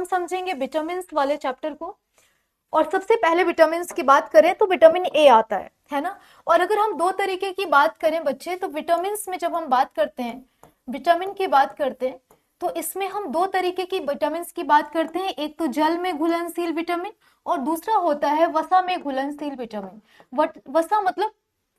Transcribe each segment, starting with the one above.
हम समझेंगे विटामिन वाले चैप्टर को। और सबसे पहले विटामिन की बात करें तो विटामिन ए आता है ना। और अगर हम दो तरीके की बात करें बच्चे, तो विटामिन में जब हम बात करते हैं, विटामिन की बात करते हैं, तो इसमें हम दो तरीके की विटामिन की बात करते हैं। एक तो जल में घुलनशील विटामिन और दूसरा होता है वसा में घुलनशील विटामिन। वसा मतलब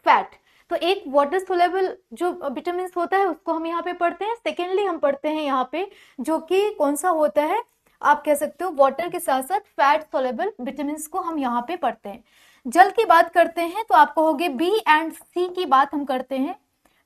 फैट। तो एक वाटर सोलेबल जो विटामिन होता है उसको हम यहाँ पे पढ़ते हैं। सेकेंडली हम पढ़ते हैं यहाँ पे जो कि कौन सा होता है, आप कह सकते हो वाटर के साथ साथ फैट सोलेबल विटामिन को हम यहाँ पे पढ़ते हैं। जल की बात करते हैं तो आप कहोगे बी एंड सी की बात हम करते हैं,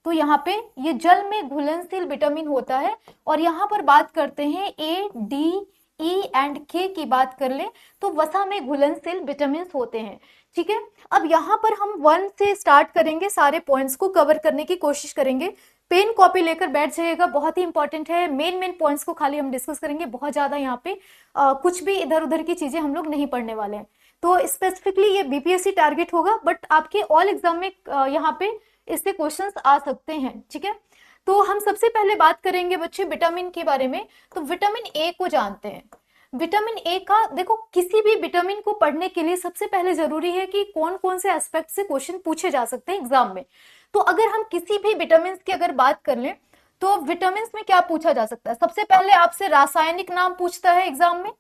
तो यहाँ पे ये जल में घुलनशील विटामिन होता है। और यहाँ पर बात करते हैं ए डी ई एंड के की बात कर ले तो वसा में घुलनशील विटामिन होते हैं। ठीक है, अब यहाँ पर हम 1 से स्टार्ट करेंगे, सारे पॉइंट्स को कवर करने की कोशिश करेंगे। पेन कॉपी लेकर बैठ जाइएगा, बहुत ही इंपॉर्टेंट है। मेन पॉइंट्स को खाली हम डिस्कस करेंगे, बहुत ज्यादा यहाँ पे कुछ भी इधर उधर की चीजें हम लोग नहीं पढ़ने वाले हैं। तो स्पेसिफिकली ये बीपीएससी टारगेट होगा, बट आपके ऑल एग्जाम में यहाँ पे इससे क्वेश्चंस आ सकते हैं। ठीक है, तो हम सबसे पहले बात करेंगे बच्चे विटामिन के बारे में। तो विटामिन ए को जानते हैं। विटामिन ए का देखो, किसी भी विटामिन को पढ़ने के लिए सबसे पहले जरूरी है कि कौन कौन से एस्पेक्ट से क्वेश्चन पूछे जा सकते हैं एग्जाम में। तो अगर हम किसी भी विटामिन की अगर बात कर लें तो विटामिन में क्या पूछा जा सकता है, सबसे पहले आपसे रासायनिक नाम पूछता है एग्जाम में।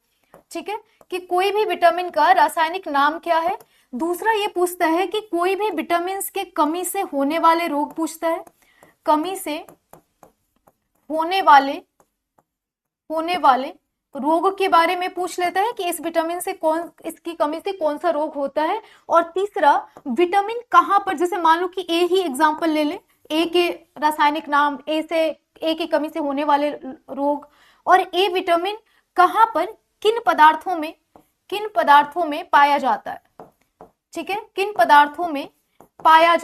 ठीक है, कि कोई भी विटामिन का रासायनिक नाम क्या है। दूसरा ये पूछता है कि कोई भी विटामिन के कमी से होने वाले रोग पूछता है, कमी से होने वाले रोग के बारे में पूछ लेता है कि इस विटामिन से इसकी कमी से कौन सा रोग होता है। और तीसरा विटामिन कहां पर, जैसे मान लो कि ए ही एग्जांपल ले ले, ए के रासायनिक नाम, ए की कमी से होने वाले रोग, और ए विटामिन कहां पर किन पदार्थों में पाया जाता है। ठीक है, किन पदार्थों में पाया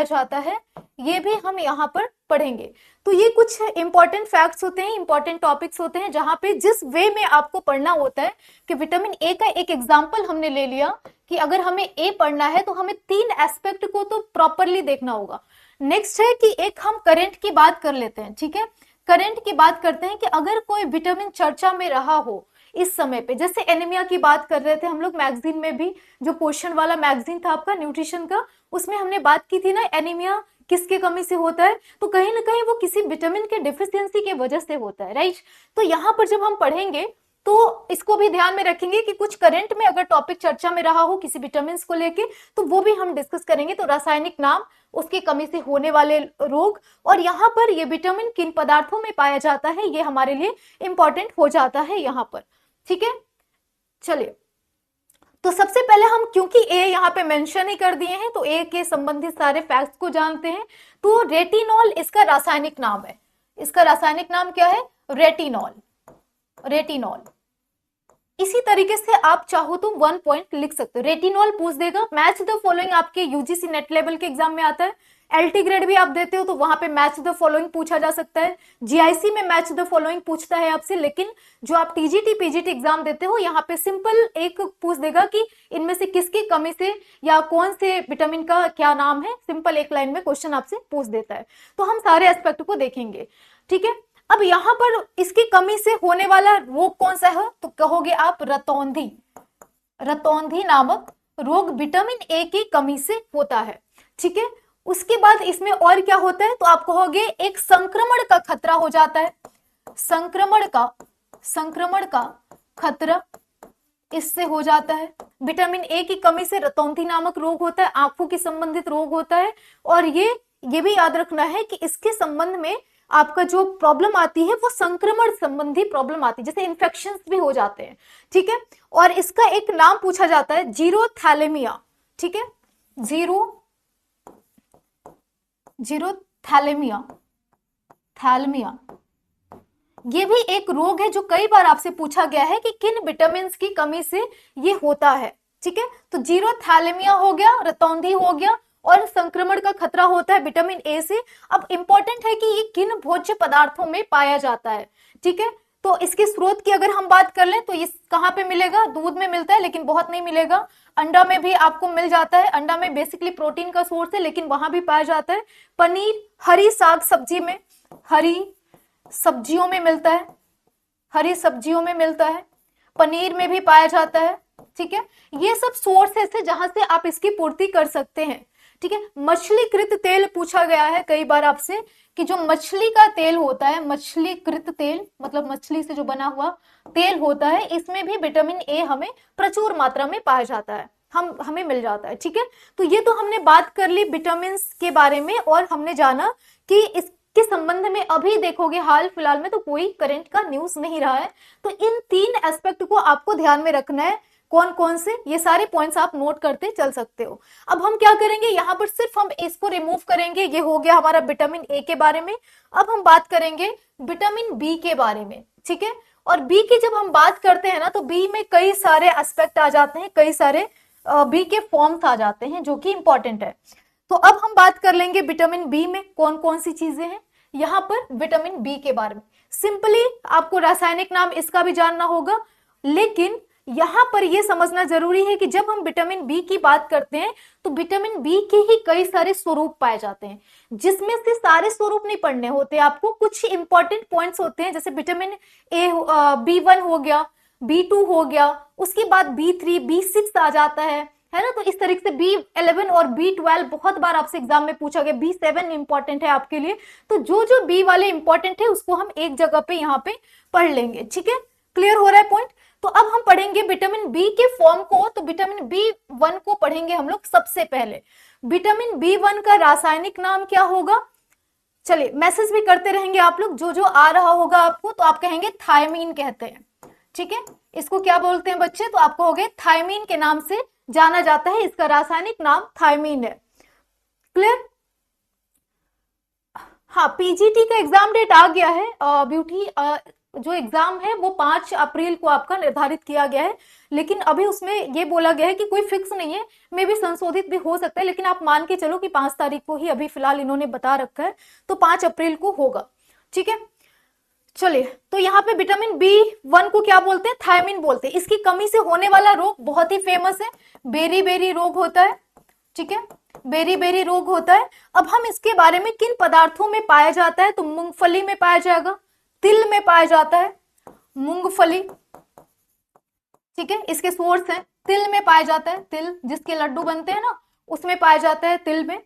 जाता है, ये भी हम यहाँ पर पढ़ेंगे। तो ये कुछ इंपॉर्टेंट फैक्ट्स होते हैं, इंपॉर्टेंट टॉपिक्स होते हैं, जहां पे जिस वे में आपको पढ़ना होता है कि विटामिन ए का एक एग्जांपल हमने ले लिया कि अगर हमें ए पढ़ना है तो हमें 3 एस्पेक्ट को तो प्रॉपरली देखना होगा। नेक्स्ट है कि एक हम करंट की बात कर लेते हैं। ठीक है, करंट की बात करते हैं कि अगर कोई विटामिन चर्चा में रहा हो इस समय पे, जैसे एनीमिया की बात कर रहे थे हम लोग मैगजीन में भी, जो पोषण वाला मैगजीन था आपका न्यूट्रिशन का, उसमें हमने बात की थी ना एनीमिया किसके कमी से होता है, तो कहीं ना कहीं वो किसी विटामिन के डिफिशियंसी के वजह से होता है, राइट। तो यहाँ पर जब हम पढ़ेंगे तो इसको भी ध्यान में रखेंगे कि कुछ करंट में अगर टॉपिक चर्चा में रहा हो किसी विटामिन को लेके तो वो भी हम डिस्कस करेंगे। तो रासायनिक नाम, उसकी कमी से होने वाले रोग, और यहाँ पर ये विटामिन किन पदार्थों में पाया जाता है, ये हमारे लिए इंपॉर्टेंट हो जाता है यहाँ पर। ठीक है, चलिए, तो सबसे पहले हम क्योंकि ए यहाँ पे मेंशन ही कर दिए हैं तो ए के संबंधित सारे फैक्ट्स को जानते हैं। तो रेटिनॉल इसका रासायनिक नाम है। इसका रासायनिक नाम क्या है, रेटिनॉल। इसी तरीके से आप चाहो तो 1 पॉइंट लिख सकते हो, रेटिनॉल पूछ देगा। मैच द फॉलोइंग आपके यूजीसी नेट लेवल के एग्जाम में आता है। एलटी ग्रेड भी आप देते हो तो वहां पे मैच द फॉलोइंग पूछा जा सकता है। जीआईसी में मैच द फॉलोइंग पूछता है आपसे, लेकिन जो आप टीजीटी पीजीटी एग्जाम देते हो यहाँ पे सिंपल एक पूछ देगा कि इनमें से किसकी कमी से या कौन से विटामिन का क्या नाम है, सिंपल एक लाइन में क्वेश्चन आपसे पूछ देता है। तो हम सारे एस्पेक्ट को देखेंगे। ठीक है, अब यहाँ पर इसकी कमी से होने वाला रोग कौन सा है, तो कहोगे आप रतौंधी नामक रोग विटामिन ए की कमी से होता है। ठीक है, उसके बाद इसमें और क्या होता है, तो आप कहोगे एक संक्रमण का खतरा हो जाता है। संक्रमण का खतरा इससे हो जाता है। विटामिन ए की कमी से रतौंधी नामक रोग होता है, आंखों के संबंधित रोग होता है। और ये भी याद रखना है कि इसके संबंध में आपका जो प्रॉब्लम आती है वो संक्रमण संबंधी प्रॉब्लम आती है, जैसे इन्फेक्शंस भी हो जाते हैं। ठीक है, और इसका एक नाम पूछा जाता है जीरोथैलेमिया। ठीक है, जीरोथैलेमिया ये भी एक रोग है जो कई बार आपसे पूछा गया है कि किन विटामिन की कमी से ये होता है। ठीक है, तो जीरोथैलेमिया हो गया, रतौंधी हो गया, और संक्रमण का खतरा होता है विटामिन ए से। अब इंपॉर्टेंट है कि ये किन भोज्य पदार्थों में पाया जाता है। ठीक है, तो इसके स्रोत की अगर हम बात कर लें तो ये कहाँ पे मिलेगा, दूध में मिलता है लेकिन बहुत नहीं मिलेगा। अंडा में भी आपको मिल जाता है, अंडा में बेसिकली प्रोटीन का सोर्स है लेकिन वहां भी पाया जाता है। पनीर, हरी साग सब्जी में, हरी सब्जियों में मिलता है, हरी सब्जियों में मिलता है, पनीर में भी पाया जाता है। ठीक है, ये सब सोर्सेस है जहां से आप इसकी पूर्ति कर सकते हैं। ठीक है, मछलीकृत तेल पूछा गया है कई बार आपसे कि जो मछली का तेल होता है, मछलीकृत तेल मतलब मछली से जो बना हुआ तेल होता है, इसमें भी विटामिन ए हमें प्रचुर मात्रा में पाया जाता है, हमें मिल जाता है। ठीक है, तो ये तो हमने बात कर ली विटामिन के बारे में, और हमने जाना कि इसके संबंध में अभी देखोगे हाल फिलहाल में तो कोई करंट का न्यूज नहीं रहा है। तो इन 3 एस्पेक्ट को आपको ध्यान में रखना है। कौन कौन से, ये सारे पॉइंट्स आप नोट करते चल सकते हो। अब हम क्या करेंगे, यहाँ पर सिर्फ हम इसको रिमूव करेंगे। ये हो गया हमारा विटामिन ए के बारे में। अब हम बात करेंगे विटामिन बी के बारे में। ठीक है, और बी की जब हम बात करते हैं ना, तो बी में कई सारे एस्पेक्ट आ जाते हैं, कई सारे बी के फॉर्म्स आ जाते हैं जो कि इंपॉर्टेंट है। तो अब हम बात कर लेंगे विटामिन बी में कौन कौन सी चीजें हैं। यहाँ पर विटामिन बी के बारे में सिंपली आपको रासायनिक नाम इसका भी जानना होगा, लेकिन यहां पर यह समझना जरूरी है कि जब हम विटामिन बी की बात करते हैं तो विटामिन बी के ही कई सारे स्वरूप पाए जाते हैं, जिसमें से सारे स्वरूप नहीं पढ़ने होते आपको, कुछ इंपॉर्टेंट पॉइंट्स होते हैं। जैसे विटामिन ए B1 हो गया, B2 हो गया, उसके बाद B3 B6 आ जाता है ना। तो इस तरीके से B11 और B12 बहुत बार आपसे एग्जाम में पूछा गया। B7 इंपॉर्टेंट है आपके लिए। तो जो जो बी वाले इंपॉर्टेंट है उसको हम एक जगह पे यहाँ पे पढ़ लेंगे। ठीक है, क्लियर हो रहा है पॉइंट। तो अब हम पढ़ेंगे विटामिन बी के फॉर्म को। तो विटामिन B1 को पढ़ेंगे हम लोग सबसे पहले। विटामिन B1 का रासायनिक नाम क्या होगा, चलिए मैसेज भी करते रहेंगे आप लोग, जो जो आ रहा होगा आपको तो आप कहेंगे थायमीन कहते हैं। ठीक है, इसको क्या बोलते हैं बच्चे, तो आपको हो गए थायमीन के नाम से जाना जाता है, इसका रासायनिक नाम थायमीन है। क्लियर। हाँ, पीजीटी का एग्जाम डेट आ गया है ब्यूटी। जो एग्जाम है वो 5 अप्रैल को आपका निर्धारित किया गया है, लेकिन अभी उसमें ये बोला गया है कि कोई फिक्स नहीं है, मे भी संशोधित भी हो सकता है, लेकिन आप मान के चलो कि 5 तारीख को ही अभी फिलहाल इन्होंने बता रखा है, तो 5 अप्रैल को होगा। ठीक है, चलिए, तो यहाँ पे विटामिन B1 को क्या बोलते हैं, थायमीन बोलते हैं। इसकी कमी से होने वाला रोग बहुत ही फेमस है, बेरी बेरी रोग होता है। ठीक है, बेरी बेरी रोग होता है। अब हम इसके बारे में किन पदार्थों में पाया जाता है, तो मूंगफली में पाया जाएगा, तिल में पाया जाता है, मूंगफली। ठीक है, इसके सोर्स है, तिल में पाया जाता है, तिल जिसके लड्डू बनते हैं ना उसमें पाया जाता है, तिल में।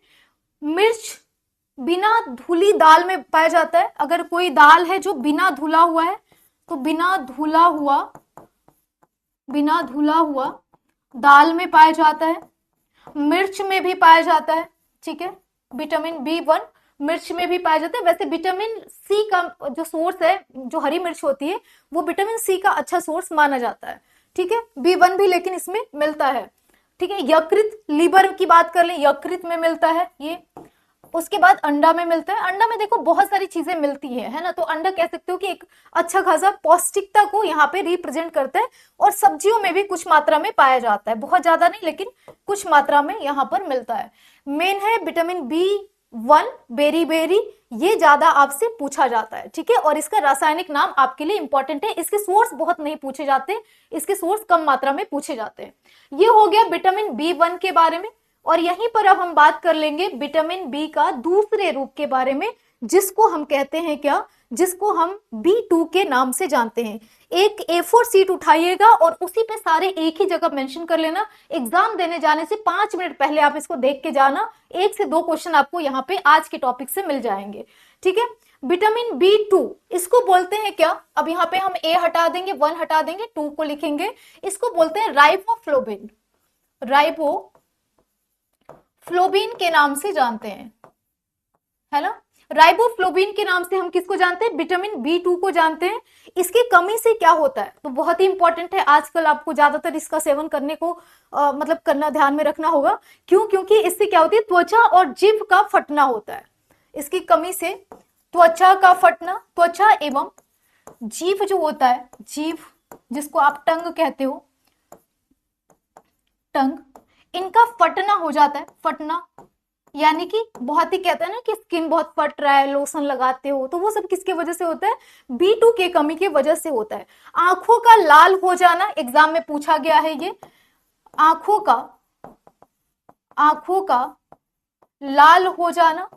मिर्च बिना धुली दाल में पाया जाता है। अगर कोई दाल है जो बिना धुला हुआ है तो बिना धुला हुआ दाल में पाया जाता है। मिर्च में भी पाया जाता है। ठीक है, विटामिन B1 मिर्च में भी पाया जाता है। वैसे विटामिन सी का जो सोर्स है, जो हरी मिर्च होती है, वो विटामिन सी का अच्छा सोर्स माना जाता है। ठीक है, B1 भी लेकिन इसमें मिलता है। ठीक है, यकृत, लीवर की बात कर लें, यकृत में मिलता है ये। उसके बाद अंडा में मिलता है। अंडा में देखो बहुत सारी चीजें मिलती है ना, तो अंडा कह सकते हो कि एक अच्छा खासा पौष्टिकता को यहाँ पे रिप्रेजेंट करता है। और सब्जियों में भी कुछ मात्रा में पाया जाता है, बहुत ज्यादा नहीं लेकिन कुछ मात्रा में यहाँ पर मिलता है। मेन है विटामिन B1 बेरी बेरी, ये ज्यादा आपसे पूछा जाता है। ठीक है, और इसका रासायनिक नाम आपके लिए इंपॉर्टेंट है। इसके सोर्स बहुत नहीं पूछे जाते, इसके सोर्स कम मात्रा में पूछे जाते हैं। ये हो गया विटामिन B1 के बारे में। और यहीं पर अब हम बात कर लेंगे विटामिन बी का दूसरे रूप के बारे में, जिसको हम कहते हैं क्या, जिसको हम B2 के नाम से जानते हैं। एक A4 शीट उठाइएगा और उसी पे सारे एक ही जगह मेंशन कर लेना। एग्जाम देने जाने से 5 मिनट पहले आप इसको देख के जाना, 1 से 2 क्वेश्चन आपको यहाँ पे आज के टॉपिक से मिल जाएंगे। ठीक है, विटामिन B2 इसको बोलते हैं क्या, अब यहाँ पे हम A हटा देंगे, 1 हटा देंगे, 2 को लिखेंगे। इसको बोलते हैं राइबोफ्लोविन, राइबोफ्लोविन के नाम से जानते हैं, है ना। राइबोफ्लोविन के नाम से हम किसको जानते हैं, विटामिन B2 को जानते हैं। इसकी कमी से क्या होता है, तो बहुत ही इंपॉर्टेंट है। आजकल आपको ज्यादातर इसका सेवन करने को मतलब करना, ध्यान में रखना होगा। क्यों, क्योंकि इससे क्या होती है, त्वचा और जीभ का फटना होता है। इसकी कमी से त्वचा का फटना, त्वचा एवं जीभ जो होता है, जीभ जिसको आप टंग कहते हो, टंग, इनका फटना हो जाता है। फटना यानी कि बहुत ही कहते हैं ना कि स्किन बहुत फट रहा है, लोशन लगाते हो, तो वो सब किसके वजह से होता है, B2 के कमी की वजह से होता है। आंखों का लाल हो जाना, एग्जाम में पूछा गया है ये, आंखों का लाल हो जाना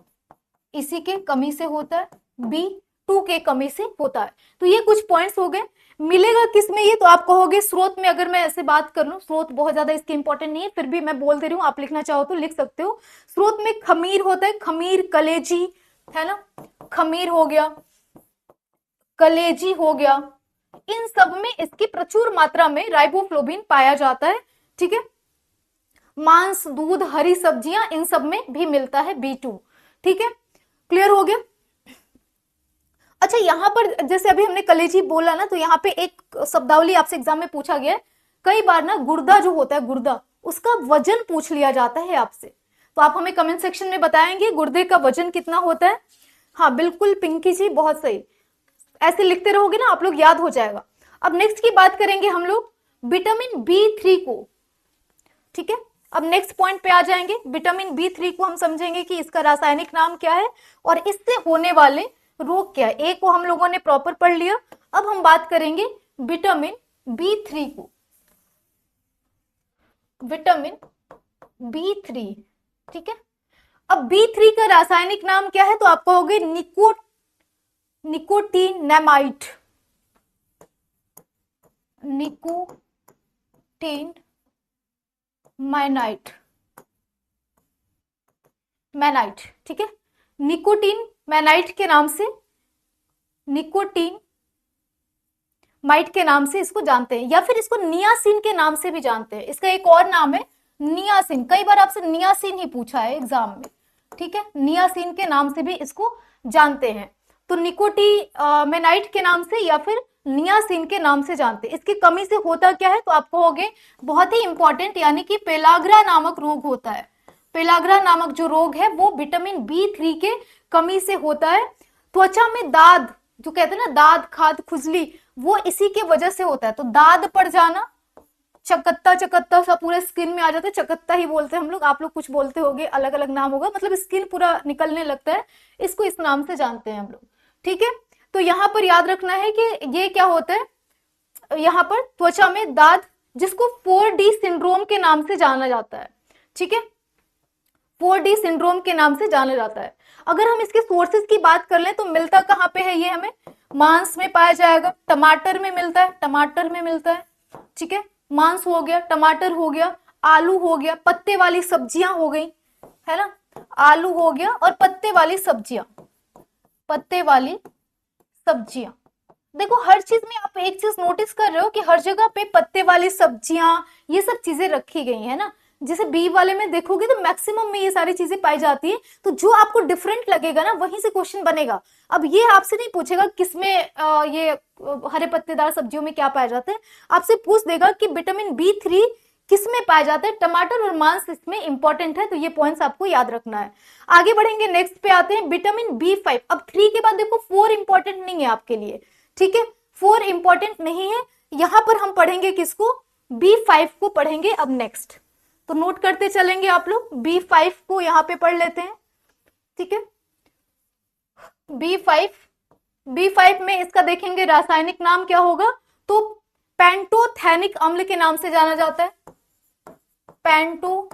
इसी के कमी से होता है, B2 B2 के कमी से होता है। तो ये कुछ पॉइंट्स हो गए। मिलेगा किस में ये, तो आप कहोगे स्रोत में। अगर मैं ऐसे बात कर लूं, स्रोत बहुत ज्यादा इसके इंपॉर्टेंट नहीं है, फिर भी मैं बोल दे रही हूँ, आप लिखना चाहो तो लिख सकते हो। स्रोत में खमीर होता है, खमीर, कलेजी, है ना, खमीर हो गया, कलेजी हो गया, इन सब में इसकी प्रचुर मात्रा में राइबोफ्लोविन पाया जाता है। ठीक है, मांस, दूध, हरी सब्जियां, इन सब में भी मिलता है B2। ठीक है, क्लियर हो गया। अच्छा, यहां पर जैसे अभी हमने कलेजी बोला ना, तो यहाँ पे एक शब्दावली आपसे एग्जाम में पूछा गया है। कई बार ना गुर्दा जो होता है, गुर्दा, उसका वजन पूछ लिया जाता है आपसे, तो आप हमें कमेंट सेक्शन में बताएंगे गुर्दे का वजन कितना होता है। हाँ बिल्कुल पिंकी जी, बहुत सही, ऐसे लिखते रहोगे ना आप लोग, याद हो जाएगा। अब नेक्स्ट की बात करेंगे हम लोग विटामिन B3 को। ठीक है, अब नेक्स्ट पॉइंट पे आ जाएंगे। विटामिन B3 को हम समझेंगे कि इसका रासायनिक नाम क्या है और इससे होने वाले रोग क्या है। ए को हम लोगों ने प्रॉपर पढ़ लिया। अब हम बात करेंगे विटामिन B3 को। विटामिन B3, ठीक है। अब B3 का रासायनिक नाम क्या है, तो आप कहोगे निकोटीनेमाइड, मैनाइट, ठीक है। निकोटीन मैनाइट के नाम से, निकोटीन माइट के नाम से इसको जानते हैं, या फिर इसको नियासिन के नाम से भी जानते हैं। इसका एक और नाम है नियासिन। कई बार आपसे नियासिन ही पूछा है एग्जाम में, ठीक है। नियासिन के नाम से भी इसको जानते हैं। तो निकोटीमेनाइट के नाम से या फिर नियासिन के नाम से जानते हैं। इसकी कमी से होता क्या है, तो आप कहोगे बहुत ही इंपॉर्टेंट, यानी कि पेलाग्रा नामक रोग होता है। पेलाग्रा नामक जो रोग है वो विटामिन B3 के कमी से होता है। त्वचा में दाद, जो कहते हैं ना दाद, खाद, खुजली, वो इसी के वजह से होता है। तो दाद पड़ जाना, चकत्ता चकत्ता सा पूरे स्किन में आ जाता है, चकत्ता ही बोलते हैं हम लोग, आप लोग कुछ बोलते होगे, अलग अलग नाम होगा, मतलब स्किन पूरा निकलने लगता है, इसको इस नाम से जानते हैं हम लोग। ठीक है, तो यहां पर याद रखना है कि ये क्या होता है, यहां पर त्वचा में दाद, जिसको 4D सिंड्रोम के नाम से जाना जाता है। ठीक है, 4D सिंड्रोम के नाम से जाना जाता है। अगर हम इसके सोर्सेज की बात कर लें तो मिलता कहां पे है, ये हमें मांस में पाया जाएगा, टमाटर में मिलता है, टमाटर में मिलता है। ठीक है, मांस हो गया, टमाटर हो गया, आलू हो गया, पत्ते वाली सब्जियां हो गई, है ना, आलू हो गया और पत्ते वाली सब्जियां, पत्ते वाली सब्जियां। देखो हर चीज में आप एक चीज नोटिस कर रहे हो कि हर जगह पे पत्ते वाली सब्जियां, ये सब चीजें रखी गई है ना। जैसे बी वाले में देखोगे तो मैक्सिमम में ये सारी चीजें पाई जाती है। तो जो आपको डिफरेंट लगेगा ना, वहीं से क्वेश्चन बनेगा। अब ये आपसे नहीं पूछेगा किसमें ये हरे पत्तेदार सब्जियों में क्या पाया जाता है, आपसे पूछ देगा कि विटामिन B3 किसमें पाया जाता है। टमाटर और मांस इसमें इंपॉर्टेंट है, तो ये पॉइंट्स आपको याद रखना है। आगे बढ़ेंगे, नेक्स्ट पे आते हैं विटामिन B5। अब 3 के बाद देखो 4 इंपॉर्टेंट नहीं है आपके लिए, ठीक है, 4 इंपॉर्टेंट नहीं है। यहां पर हम पढ़ेंगे किसको, B5 को पढ़ेंगे अब नेक्स्ट। तो नोट करते चलेंगे आप लोग, B5 को यहां पे पढ़ लेते हैं। ठीक है, B5 में इसका देखेंगे रासायनिक नाम क्या होगा, तो पेंटोथेनिक अम्ल के नाम से जाना जाता है। पेंटोथेनिक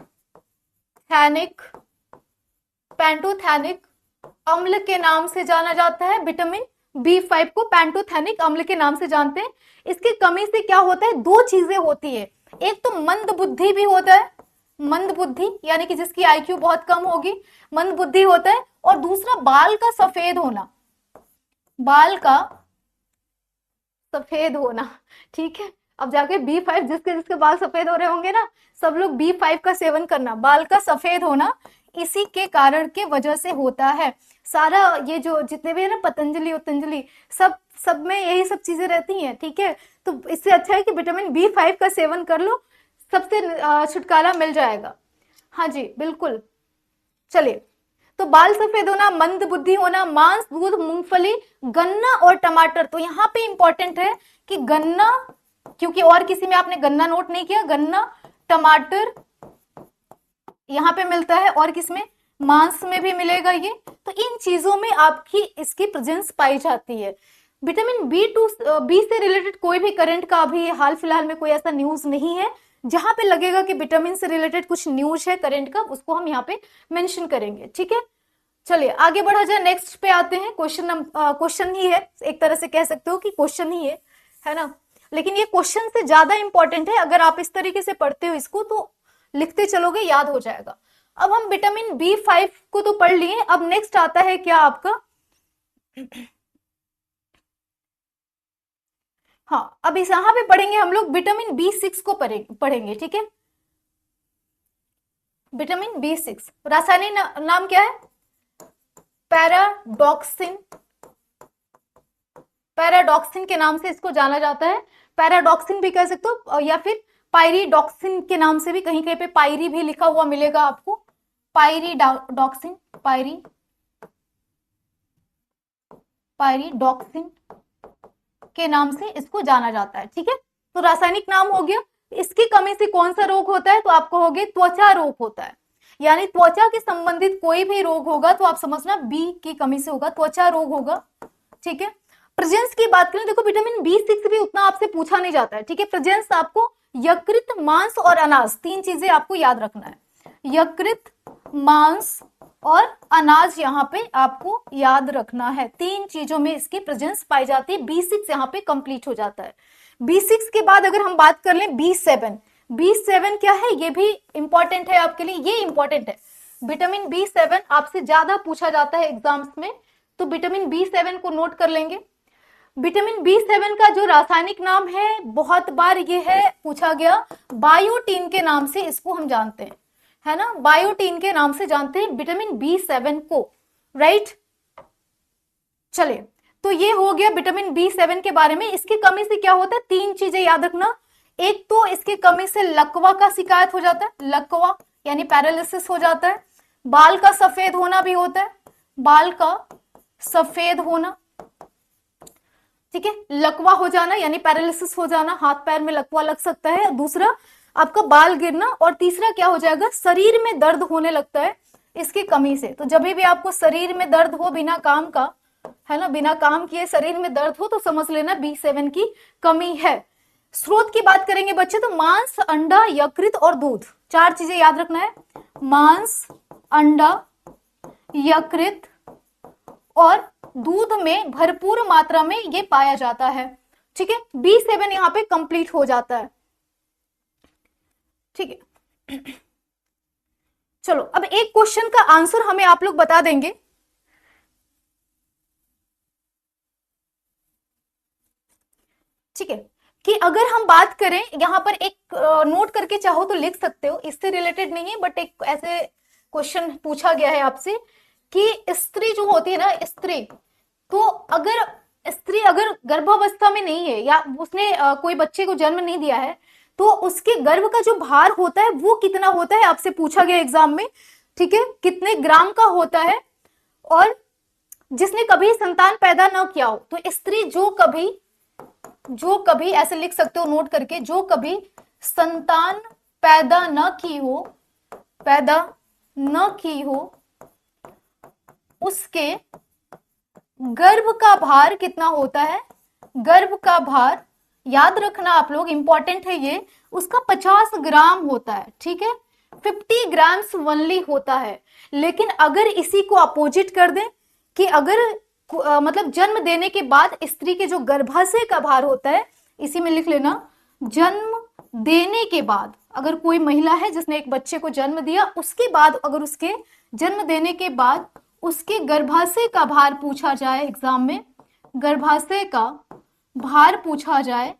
अम्ल के नाम से जाना जाता है। विटामिन B5 को पेंटोथेनिक अम्ल के नाम से जानते हैं। इसकी कमी से क्या होता है, 2 चीजें होती है। एक तो मंद बुद्धि भी होता है, मंद बुद्धि यानी कि जिसकी IQ बहुत कम होगी, मंद बुद्धि होता है। और दूसरा बाल का सफेद होना, बाल का सफेद होना। ठीक है, अब जाके B5, जिसके जिसके बाल सफेद हो रहे होंगे ना, सब लोग B5 का सेवन करना। बाल का सफेद होना इसी के कारण के वजह से होता है। सारा ये जो जितने भी है ना, पतंजलि सब में यही सब चीजें रहती हैं। ठीक है, तो इससे अच्छा है कि विटामिन B5 का सेवन कर लो, सबसे छुटकारा मिल जाएगा। हाँ जी बिल्कुल। चलिए, तो बाल सफेद होना, मंद बुद्धि होना, मांस, दूध, मूंगफली, गन्ना और टमाटर। तो यहाँ पे इंपॉर्टेंट है कि गन्ना, क्योंकि और किसी में आपने गन्ना नोट नहीं किया, गन्ना, टमाटर यहाँ पे मिलता है, और किसमें, मांस में भी मिलेगा ये। तो इन चीजों में आपकी इसकी प्रेजेंस पाई जाती है। विटामिन B से रिलेटेड कोई भी करंट का अभी हाल फिलहाल में कोई ऐसा न्यूज नहीं है। जहां पे लगेगा कि विटामिन से रिलेटेड कुछ न्यूज है करंट का, उसको हम यहाँ पे मेंशन करेंगे। ठीक है, चलिए आगे बढ़ा जाए, नेक्स्ट पे आते हैं। क्वेश्चन ही है, एक तरह से कह सकते हो कि क्वेश्चन ही है ना, लेकिन ये क्वेश्चन से ज्यादा इंपॉर्टेंट है। अगर आप इस तरीके से पढ़ते हो इसको तो लिखते चलोगे, याद हो जाएगा। अब हम विटामिन B5 को तो पढ़ लिए, अब नेक्स्ट आता है क्या आपका, हाँ अब इस यहां पे पढ़ेंगे हम लोग विटामिन B6 को पढ़ेंगे, ठीक है। विटामिन B6 रासायनिक नाम क्या है, पैराडॉक्सिन। पैराडॉक्सिन के नाम से इसको जाना जाता है, पैराडॉक्सिन भी कह सकते हो, या फिर पायरीडॉक्सिन के नाम से भी, कहीं कहीं पे पायरी भी लिखा हुआ मिलेगा आपको, पायरीडॉक्सिन, पायरीडॉक्सिन के नाम से इसको जाना जाता है, ठीक है। तो रासायनिक नाम हो गया। इसकी कमी से कौन सा रोग होता है, तो आपको हो गया त्वचा रोग होता है, यानी त्वचा के संबंधित कोई भी रोग होगा तो आप समझना बी की कमी से होगा, त्वचा रोग होगा, ठीक है। प्रेजेंस की बात करें, देखो विटामिन B6 भी उतना आपसे पूछा नहीं जाता है, ठीक है। प्रेजेंस आपको यकृत, मांस और अनाज, तीन चीजें आपको याद रखना है। यकृत, मांस और अनाज यहाँ पे आपको याद रखना है, तीन चीजों में इसकी प्रेजेंस पाई जाती है। B6 यहाँ पे कंप्लीट हो जाता है। B6 के बाद अगर हम बात कर लें B7, B7 क्या है, ये भी इंपॉर्टेंट है आपके लिए, ये इंपॉर्टेंट है। विटामिन B7 आपसे ज्यादा पूछा जाता है एग्जाम्स में, तो विटामिन B7 को नोट कर लेंगे। विटामिन B7 का जो रासायनिक नाम है, बहुत बार ये है पूछा गया, बायोटीन के नाम से इसको हम जानते हैं, है ना, बायोटीन के नाम से जानते हैं विटामिन B7 को, राइट। चलिए, तो ये हो गया विटामिन B7 के बारे में। इसकी कमी से क्या होता है, तीन चीजें याद रखना। एक तो इसकी कमी से लकवा का शिकायत हो जाता है, लकवा यानी पैरालिसिस हो जाता है। बाल का सफेद होना भी होता है, बाल का सफेद होना, ठीक है। लकवा हो जाना यानी पैरालिसिस हो जाना, हाथ पैर में लकवा लग सकता है। दूसरा आपका बाल गिरना, और तीसरा क्या हो जाएगा, शरीर में दर्द होने लगता है इसकी कमी से। तो जब भी आपको शरीर में दर्द हो बिना काम का, है ना, बिना काम किए शरीर में दर्द हो, तो समझ लेना B7 की कमी है। स्रोत की बात करेंगे बच्चे, तो मांस, अंडा, यकृत और दूध, चार चीजें याद रखना है। मांस, अंडा, यकृत और दूध में भरपूर मात्रा में ये पाया जाता है, ठीक है। B7 यहाँ पे कंप्लीट हो जाता है, ठीक है। चलो, अब एक क्वेश्चन का आंसर हमें आप लोग बता देंगे। ठीक है, कि अगर हम बात करें यहां पर, एक नोट करके चाहो तो लिख सकते हो, इससे रिलेटेड नहीं है, बट एक ऐसे क्वेश्चन पूछा गया है आपसे कि स्त्री जो होती है ना, स्त्री, तो अगर स्त्री अगर गर्भावस्था में नहीं है या उसने कोई बच्चे को जन्म नहीं दिया है, तो उसके गर्भ का जो भार होता है वो कितना होता है, आपसे पूछा गया एग्जाम में, ठीक है, कितने ग्राम का होता है। और जिसने कभी संतान पैदा न किया हो, तो स्त्री जो कभी ऐसे लिख सकते हो नोट करके, जो कभी संतान पैदा न की हो उसके गर्भ का भार कितना होता है, गर्भ का भार याद रखना आप लोग, इंपॉर्टेंट है ये, उसका 50 ग्राम होता है, ठीक है, 50 ग्राम्स ओनली होता है। लेकिन अगर इसी को अपोजिट कर दें कि अगर मतलब जन्म देने के बाद स्त्री के जो गर्भाशय का भार होता है, इसी में लिख लेना, जन्म देने के बाद अगर कोई महिला है जिसने एक बच्चे को जन्म दिया, उसके बाद अगर उसके जन्म देने के बाद उसके गर्भाशय का भार पूछा जाए एग्जाम में, गर्भाशय का भार पूछा जाए,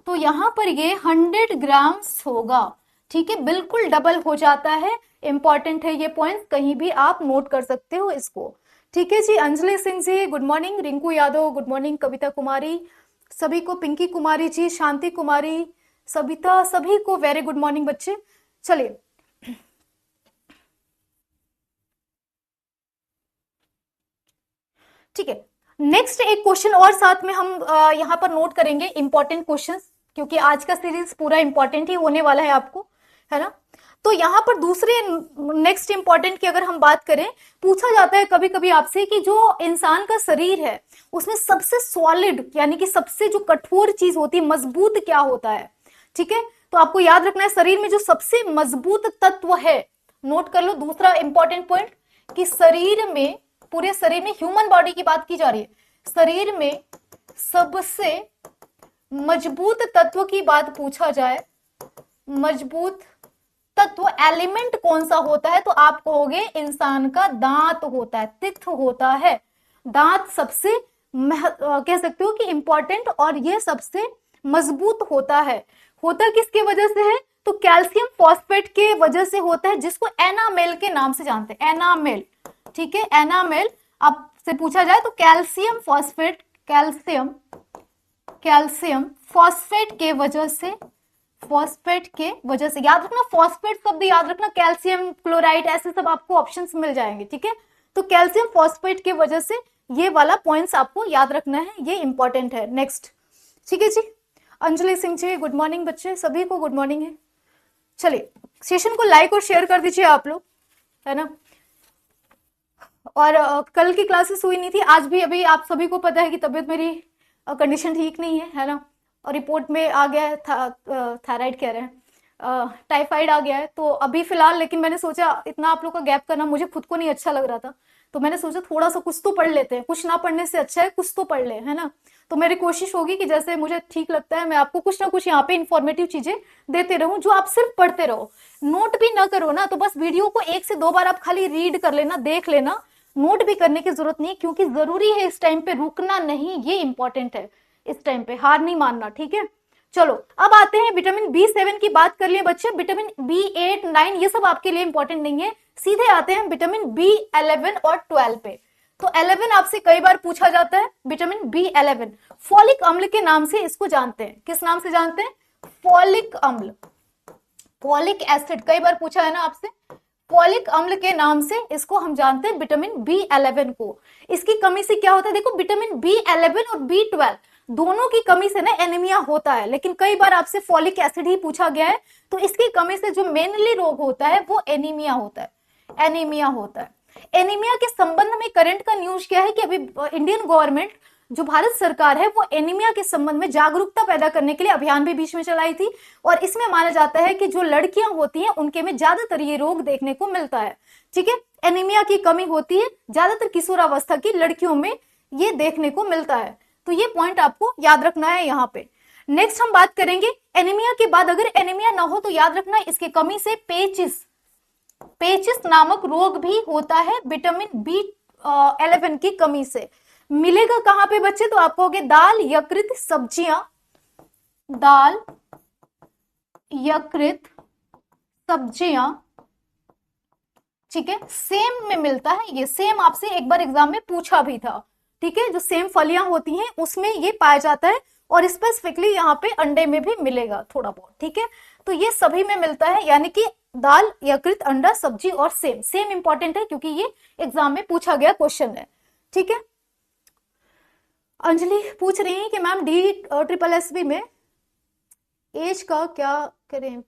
तो यहां पर ये 100 ग्राम्स होगा, ठीक है, बिल्कुल डबल हो जाता है। इंपॉर्टेंट है ये पॉइंट, कहीं भी आप नोट कर सकते हो इसको, ठीक है जी। Anjali Singh ji good morning, Rinku Yadav good morning, Kavita Kumari सभी को, पिंकी कुमारी जी, शांति कुमारी, सबिता, सभी को वेरी गुड मॉर्निंग बच्चे। चलिए, ठीक है, नेक्स्ट एक क्वेश्चन और साथ में हम यहाँ पर नोट करेंगे, इंपॉर्टेंट क्वेश्चंस, क्योंकि आज का सीरीज पूरा इंपॉर्टेंट ही होने वाला है आपको, है ना। तो यहाँ पर दूसरे नेक्स्ट इंपॉर्टेंट की अगर हम बात करें, पूछा जाता है कभी कभी आपसे कि जो इंसान का शरीर है उसमें सबसे सॉलिड यानी कि सबसे जो कठोर चीज होती है, मजबूत क्या होता है, ठीक है। तो आपको याद रखना है शरीर में जो सबसे मजबूत तत्व है, नोट कर लो दूसरा इंपॉर्टेंट पॉइंट, कि शरीर में पूरे शरीर में, ह्यूमन बॉडी की बात की जा रही है, शरीर में सबसे मजबूत तत्व की बात पूछा जाए, मजबूत तत्व एलिमेंट कौन सा होता है, तो आप कहोगे इंसान का दांत होता है, तिथ होता है। दांत सबसे कह सकते हो कि इंपॉर्टेंट और ये सबसे मजबूत होता है। होता किसके वजह से है, तो कैल्शियम फॉस्फेट के वजह से होता है, जिसको एनामेल के नाम से जानते हैं, एनामेल। ठीक है, एनामेल आपसे पूछा जाए तो कैल्शियम फॉस्फेट, कैल्शियम फॉस्फेट के वजह से, फॉस्फेट के वजह से, याद रखना फॉस्फेट शब्द याद रखना, कैल्शियम क्लोराइड ऐसे सब आपको ऑप्शंस मिल जाएंगे। ठीक है, तो कैल्शियम फॉस्फेट के वजह से ये वाला पॉइंट्स आपको याद रखना है, ये इंपॉर्टेंट है। नेक्स्ट, ठीक है जी, अंजलि सिंह जी गुड मॉर्निंग, बच्चे सभी को गुड मॉर्निंग है। चलिए सेशन को लाइक और शेयर कर दीजिए आप लोग, है ना। और कल की क्लासेस हुई नहीं थी, आज भी अभी आप सभी को पता है कि तबीयत मेरी कंडीशन ठीक नहीं है ना, और रिपोर्ट में आ गया है थायराइड कह रहे हैं, टाइफाइड आ गया है, तो अभी फिलहाल, लेकिन मैंने सोचा इतना आप लोग का गैप करना मुझे खुद को नहीं अच्छा लग रहा था, तो मैंने सोचा थोड़ा सा कुछ तो पढ़ लेते हैं, कुछ ना पढ़ने से अच्छा है कुछ तो पढ़ ले, है ना। तो मेरी कोशिश होगी कि जैसे मुझे ठीक लगता है मैं आपको कुछ ना कुछ यहाँ पे इंफॉर्मेटिव चीजें देते रहूं, जो आप सिर्फ पढ़ते रहो, नोट भी ना करो ना, तो बस वीडियो को 1 से 2 बार आप खाली रीड कर लेना, देख लेना, नोट भी करने की जरूरत नहीं है, क्योंकि जरूरी है इस टाइम पे रुकना नहीं, ये इंपॉर्टेंट है, इस टाइम पे हार नहीं मानना। ठीक है, चलो अब आते हैं विटामिन B7 की बात कर लिए बच्चे, विटामिन B8, 9 ये सब आपके लिए इंपॉर्टेंट नहीं है, सीधे आते हैं विटामिन B11 और 12 पे। तो 11 आपसे कई बार पूछा जाता है, विटामिन B11 फॉलिक अम्ल के नाम से इसको जानते हैं, किस नाम से जानते हैं, फॉलिक अम्ल, फॉलिक एसिड, कई बार पूछा है ना आपसे, फॉलिक अम्ल के नाम से इसको हम जानते हैं विटामिन B11 को। इसकी कमी से क्या होता है, देखो विटामिन B11 और B12 दोनों की कमी से ना एनीमिया होता है, लेकिन कई बार आपसे फॉलिक एसिड ही पूछा गया है, तो इसकी कमी से जो मेनली रोग होता है वो एनीमिया होता है, एनीमिया होता है। एनीमिया के संबंध में करंट का न्यूज क्या है कि अभी इंडियन गवर्नमेंट जो भारत सरकार है वो एनीमिया के संबंध में जागरूकता पैदा करने के लिए अभियान भी बीच में चलाई थी, और इसमें माना जाता है कि जो लड़कियां होती हैं उनके में ज्यादातर ये रोग देखने को मिलता है। ठीक है, एनीमिया की कमी होती है ज्यादातर किशोरावस्था की लड़कियों में, ये देखने को मिलता है, तो ये पॉइंट आपको याद रखना है यहाँ पे। नेक्स्ट हम बात करेंगे एनीमिया के बाद, अगर एनीमिया ना हो तो याद रखना इसकी कमी से पेचिस, पेचिस नामक रोग भी होता है विटामिन B11 की कमी से। मिलेगा कहां पे बच्चे, तो आप कहोगे दाल यकृत सब्जियां, दाल यकृत सब्जियां, ठीक है, सेम में मिलता है, ये सेम आपसे एक बार एग्जाम में पूछा भी था। ठीक है, जो सेम फलियां होती हैं उसमें ये पाया जाता है, और स्पेसिफिकली यहाँ पे अंडे में भी मिलेगा थोड़ा बहुत। ठीक है, तो ये सभी में मिलता है, यानी कि दाल यकृत अंडा सब्जी और सेम, सेम इंपॉर्टेंट है क्योंकि ये एग्जाम में पूछा गया क्वेश्चन है। ठीक है, अंजलि पूछ रही है कि मैम DSSS में एज का क्या करें,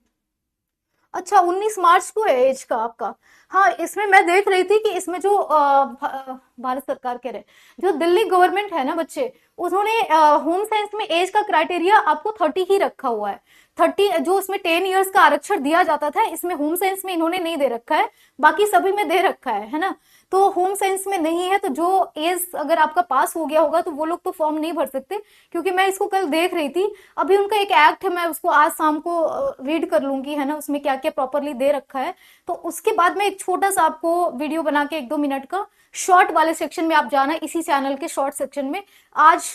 अच्छा 19 मार्च को है एज का आपका। हाँ, इसमें मैं देख रही थी कि इसमें जो भारत सरकार कह रहे जो दिल्ली गवर्नमेंट है ना बच्चे, उन्होंने होम साइंस में एज का क्राइटेरिया आपको 30 ही रखा हुआ है। 30 जो उसमें 10 इयर्स का आरक्षण दिया जाता था, इसमें होम साइंस में इन्होंने नहीं दे रखा है, बाकी सभी में दे रखा है ना। तो होम साइंस में नहीं है, तो जो एज अगर आपका पास हो गया होगा तो वो लोग तो फॉर्म नहीं भर सकते, क्योंकि मैं इसको कल देख रही थी, अभी उनका एक एक्ट है, मैं उसको आज शाम को रीड कर लूंगी, है ना, उसमें क्या क्या प्रॉपरली दे रखा है। तो उसके बाद मैं एक छोटा सा आपको वीडियो बना के 1-2 मिनट का शॉर्ट वाले सेक्शन में आप जाना, इसी चैनल के शॉर्ट सेक्शन में, आज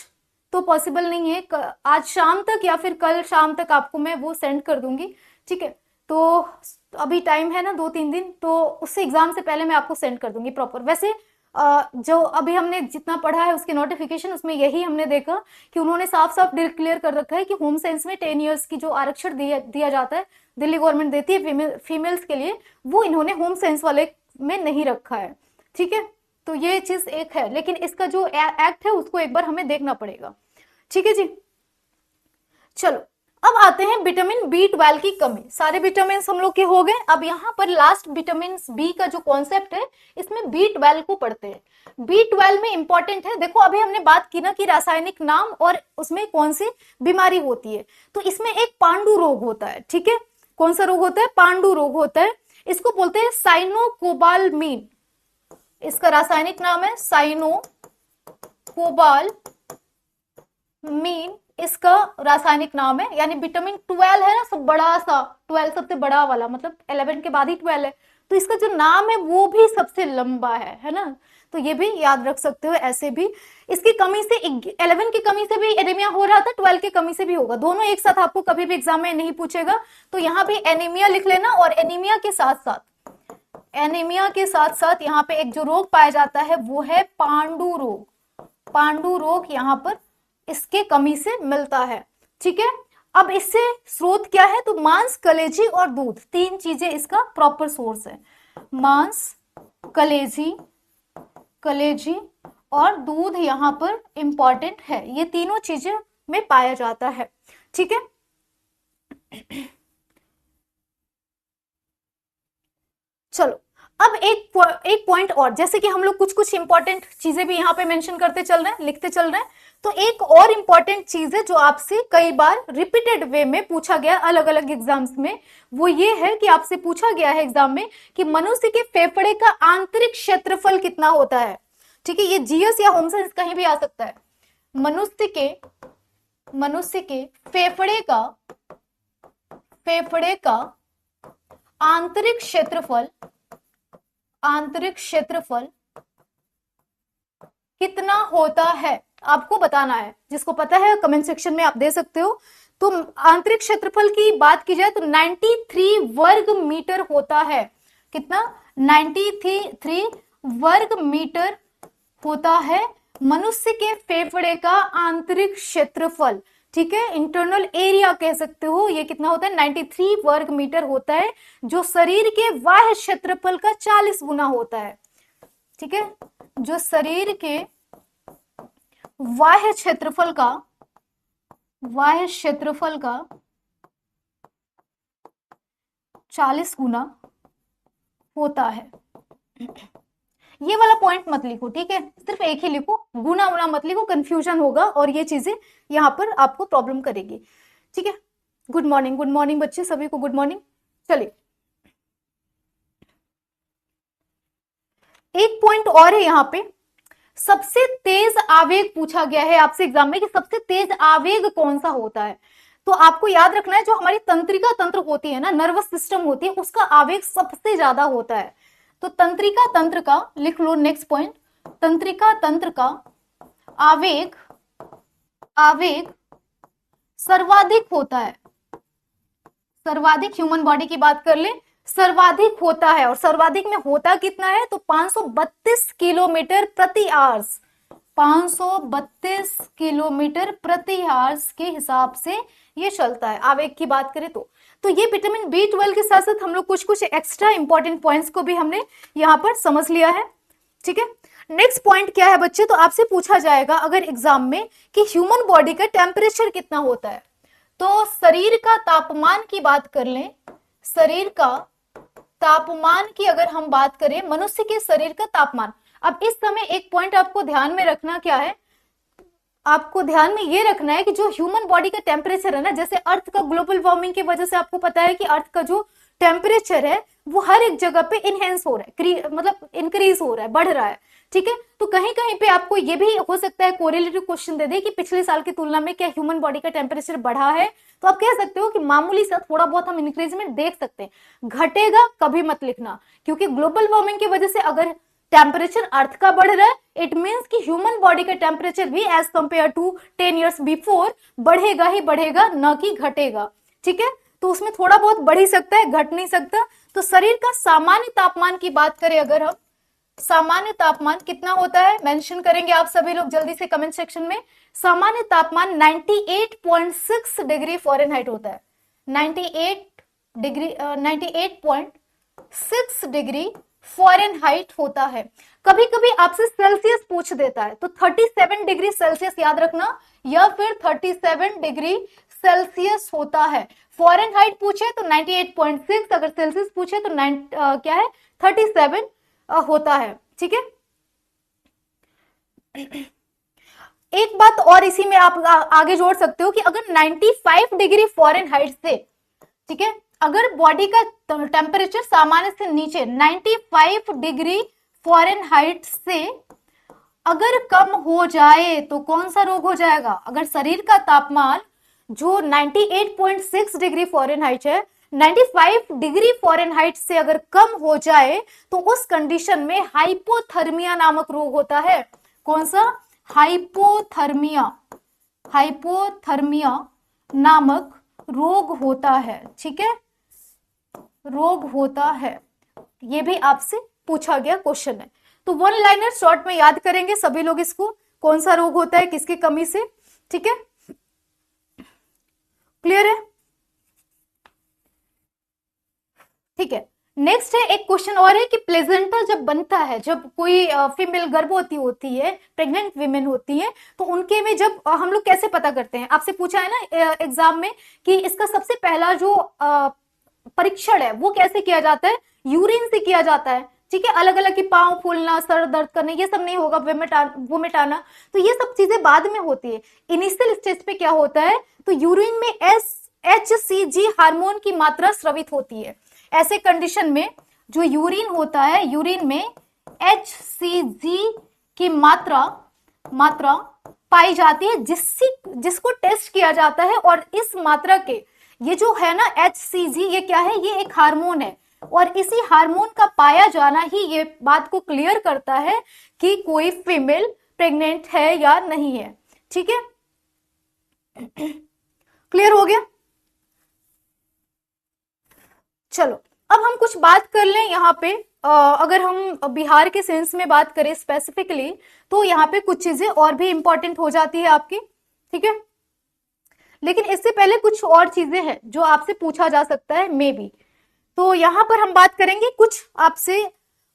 तो पॉसिबल नहीं है, आज शाम तक या फिर कल शाम तक आपको मैं वो सेंड कर दूंगी। ठीक है, तो अभी टाइम है ना 2-3 दिन, तो उससे एग्जाम से पहले मैं आपको सेंड कर दूंगी प्रॉपर। वैसे जो अभी हमने जितना पढ़ा है उसके नोटिफिकेशन, उसमें यही हमने देखा कि उन्होंने साफ साफ डिक्लेयर कर रखा है कि होम साइंस में 10 इयर्स की जो आरक्षण दिया जाता है, दिल्ली गवर्नमेंट देती है फीमेल्स के लिए, वो इन्होंने होम साइंस वाले में नहीं रखा है। ठीक है, तो ये चीज एक है, लेकिन इसका जो एक्ट है उसको एक बार हमें देखना पड़ेगा। ठीक है जी, चलो अब आते हैं विटामिन B12 की कमी। सारे विटामिन हम लोग के हो गए, अब यहाँ पर लास्ट विटामिन बी का जो कॉन्सेप्ट है, इसमें B12 को पढ़ते हैं। B12 में इंपॉर्टेंट है, देखो अभी हमने बात की ना कि रासायनिक नाम और उसमें कौन सी बीमारी होती है, तो इसमें एक पांडु रोग होता है। ठीक है, कौन सा रोग होता है, पांडु रोग होता है, इसको बोलते हैं साइनोकोबालमीन, इसका रासायनिक नाम है साइनो कोबाल मीन, इसका रासायनिक नाम है। यानी विटामिन 12 है ना, सब बड़ा सा 12 सबसे बड़ा वाला, मतलब 11 के बाद ही 12 है, तो इसका जो नाम है वो भी सबसे लंबा है ना। तो ये भी याद रख सकते हो। ऐसे भी इसकी कमी से 11 की कमी से भी एनीमिया हो रहा था, 12 की कमी से भी होगा, दोनों एक साथ आपको कभी भी एग्जाम में नहीं पूछेगा। तो यहाँ भी एनीमिया लिख लेना। और एनीमिया के साथ साथ यहाँ पे एक जो रोग पाया जाता है वो है पांडु रोग। पांडु रोग यहाँ पर इसके कमी से मिलता है। ठीक है, अब इससे स्रोत क्या है, तो मांस, कलेजी और दूध, तीन चीजें इसका प्रॉपर सोर्स है। मांस, कलेजी और दूध यहाँ पर इंपॉर्टेंट है, ये तीनों चीजें में पाया जाता है। ठीक है, चलो अब एक पॉइंट और, जैसे कि हम लोग कुछ इंपॉर्टेंट चीजें भी यहाँ पे मेंशन करते चल रहे हैं, लिखते चल रहे हैं, तो एक और इंपॉर्टेंट चीज है जो आपसे कई बार रिपीटेड वे में पूछा गया अलग अलग एग्जाम्स में, वो ये है कि आपसे पूछा गया है एग्जाम में कि मनुष्य के फेफड़े का आंतरिक क्षेत्रफल कितना होता है। ठीक है, ये जीएस या होम साइंस कहीं भी आ सकता है। मनुष्य के फेफड़े का आंतरिक क्षेत्रफल कितना होता है, आपको बताना है। जिसको पता है कमेंट सेक्शन में आप दे सकते हो। तो आंतरिक क्षेत्रफल की बात की जाए तो 93 वर्ग मीटर होता है। कितना? 93 वर्ग मीटर होता है मनुष्य के फेफड़े का आंतरिक क्षेत्रफल। ठीक है, इंटरनल एरिया कह सकते हो। ये कितना होता है? 93 वर्ग मीटर होता है, जो शरीर के बाह्य क्षेत्रफल का 40 गुना होता है। ठीक है, जो शरीर के बाह्य क्षेत्रफल का 40 गुना होता है। ये वाला पॉइंट मत लिखो, ठीक है, सिर्फ एक ही लिखो, गुना उना मत लिखो, कंफ्यूजन होगा और ये चीजें यहां पर आपको प्रॉब्लम करेगी। ठीक है, गुड मॉर्निंग बच्चे, सभी को गुड मॉर्निंग। चलिए, एक पॉइंट और है यहाँ पे, सबसे तेज आवेग पूछा गया है आपसे एग्जाम में कि सबसे तेज आवेग कौन सा होता है। तो आपको याद रखना है, जो हमारी तंत्रिका तंत्र होती है ना, नर्वस सिस्टम होती है, उसका आवेग सबसे ज्यादा होता है। तो तंत्रिका तंत्र का लिख लो नेक्स्ट पॉइंट, तंत्रिका तंत्र का आवेग सर्वाधिक होता है। सर्वाधिक ह्यूमन बॉडी की बात कर ले, सर्वाधिक होता है। और सर्वाधिक में होता कितना है? तो 532 किलोमीटर प्रति आवर्स, 532 किलोमीटर प्रति आवर्स के हिसाब से ये चलता है। आवेग की बात करें तो ये विटामिन B12 के साथ साथ हम लोग कुछ एक्स्ट्रा इंपॉर्टेंट पॉइंट्स को भी हमने यहाँ पर समझ लिया है। ठीक है, नेक्स्ट पॉइंट क्या है बच्चे? तो आपसे पूछा जाएगा अगर एग्जाम में कि ह्यूमन बॉडी का टेम्परेचर कितना होता है। तो शरीर का तापमान की बात कर लें, शरीर का तापमान की अगर हम बात करें, मनुष्य के शरीर का तापमान। अब इस समय एक पॉइंट आपको ध्यान में रखना क्या है, आपको ध्यान में ये रखना है कि जो ह्यूमन बॉडी का टेम्परेचर है ना, जैसे अर्थ का ग्लोबल वार्मिंग की वजह से आपको पता है कि अर्थ का जो टेम्परेचर है वो हर एक जगह पे इनहेंस हो रहा है, मतलब इंक्रीज हो रहा है, बढ़ रहा है। ठीक है, तो कहीं कहीं पे आपको ये भी हो सकता है कोरिलेटिव क्वेश्चन दे दे कि पिछले साल की तुलना में क्या ह्यूमन बॉडी का टेम्परेचर बढ़ा है। तो आप कह सकते हो कि मामूली सा थोड़ा बहुत हम इंक्रीजमेंट देख सकते हैं। घटेगा कभी मत लिखना, क्योंकि ग्लोबल वार्मिंग की वजह से अगर टेम्परेचर अर्थ का बढ़ रहा है, इट मींस कि ह्यूमन बॉडी का टेम्परेचर भी as compare to 10 years before बढ़ेगा ही बढ़ेगा, न कि घटेगा। ठीक है, तो उसमें थोड़ा बहुत बढ़ ही सकता है, घट नहीं सकता। तो शरीर का सामान्य तापमान की बात करें अगर हम, सामान्य तापमान कितना होता है मेंशन करेंगे आप सभी लोग जल्दी से कमेंट सेक्शन में। सामान्य तापमान 98.6 डिग्री फ़ारेनहाइट होता है। 98.6 डिग्री फ़ारेनहाइट होता है। कभी कभी आपसे सेल्सियस पूछ देता है, तो 37 डिग्री सेल्सियस याद रखना, या फिर 37 डिग्री सेल्सियस होता है। फ़ारेनहाइट पूछे तो 98.6, अगर सेल्सियस पूछे तो क्या है 37 होता है। ठीक है, एक बात और इसी में आप आगे जोड़ सकते हो कि अगर 95 डिग्री फ़ारेनहाइट से, ठीक है, अगर बॉडी का टेम्परेचर सामान्य से नीचे 95 डिग्री फ़ारेनहाइट से अगर कम हो जाए तो कौन सा रोग हो जाएगा? अगर शरीर का तापमान जो 98.6 डिग्री फ़ारेनहाइट है, 95 डिग्री फ़ारेनहाइट से अगर कम हो जाए तो उस कंडीशन में हाइपोथर्मिया नामक रोग होता है। कौन सा? हाइपोथर्मिया। हाइपोथर्मिया नामक रोग होता है। ठीक है, रोग होता है। ये भी आपसे पूछा गया क्वेश्चन है। तो वन लाइनर शॉर्ट में याद करेंगे सभी लोग इसको, कौन सा रोग होता है किसकी कमी से। ठीक है, क्लियर है? ठीक है, नेक्स्ट है एक क्वेश्चन और है कि प्लेजेंटा जब बनता है, जब कोई फीमेल गर्भवती होती है, प्रेग्नेंट विमेन होती है, तो उनके में जब हम लोग कैसे पता करते हैं? आपसे पूछा है ना एग्जाम में कि इसका सबसे पहला जो परीक्षण है वो कैसे किया जाता है? यूरिन से किया जाता है। ठीक है, अलग अलग की पांव फूलना, सर दर्द करना, ये सब नहीं होगा, वोमिट आना, तो ये सब चीजें बाद में होती है। इनिशियल स्टेज पे क्या होता है? तो यूरिन में HCG हार्मोन की मात्रा स्रावित होती है। ऐसे कंडीशन में जो यूरिन होता है, यूरिन में HCG की मात्रा पाई जाती है, जिसको टेस्ट किया जाता है। और इस मात्रा के ये जो है ना HCG, ये क्या है? ये एक हार्मोन है, और इसी हार्मोन का पाया जाना ही ये बात को क्लियर करता है कि कोई फीमेल प्रेग्नेंट है या नहीं है। ठीक है, क्लियर हो गया? चलो अब हम कुछ बात कर लें यहाँ पे। अगर हम बिहार के सेंस में बात करें स्पेसिफिकली, तो यहाँ पे कुछ चीजें और भी इंपॉर्टेंट हो जाती है आपकी। ठीक है, लेकिन इससे पहले कुछ और चीजें हैं जो आपसे पूछा जा सकता है मे बी। तो यहाँ पर हम बात करेंगे कुछ आपसे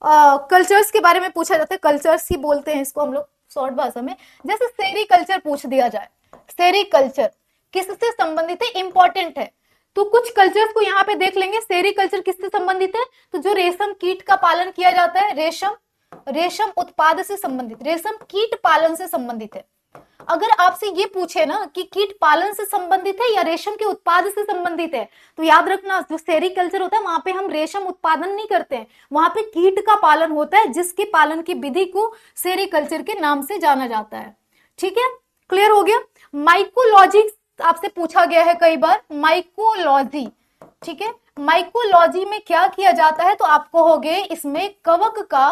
कल्चर्स के बारे में पूछा जाता है। कल्चर्स ही बोलते हैं इसको हम लोग शॉर्ट भाषा में। जैसे सेरीकल्चर पूछ दिया जाए, सेरीकल्चर किससे संबंधित है? इंपॉर्टेंट है। तो कुछ कल्चर्स को यहाँ पे देख लेंगे। सेरीकल्चर किससे संबंधित है? तो जो रेशम कीट का पालन किया जाता है, रेशम उत्पाद से संबंधित, रेशम कीट पालन से संबंधित है। अगर आपसे ये पूछे ना कि कीट पालन से संबंधित है या रेशम के उत्पाद से संबंधित है, तो याद रखना जो सेरीकल्चर होता है वहां पे हम रेशम उत्पादन नहीं करते हैं, वहां पे कीट का पालन होता है, जिसके पालन की विधि को सेरीकल्चर के नाम से जाना जाता है। ठीक है, क्लियर हो गया? माइकोलॉजी आपसे पूछा गया है कई बार, माइकोलॉजी। ठीक है, माइकोलॉजी में क्या किया जाता है? तो आप कहोगे इसमें कवक का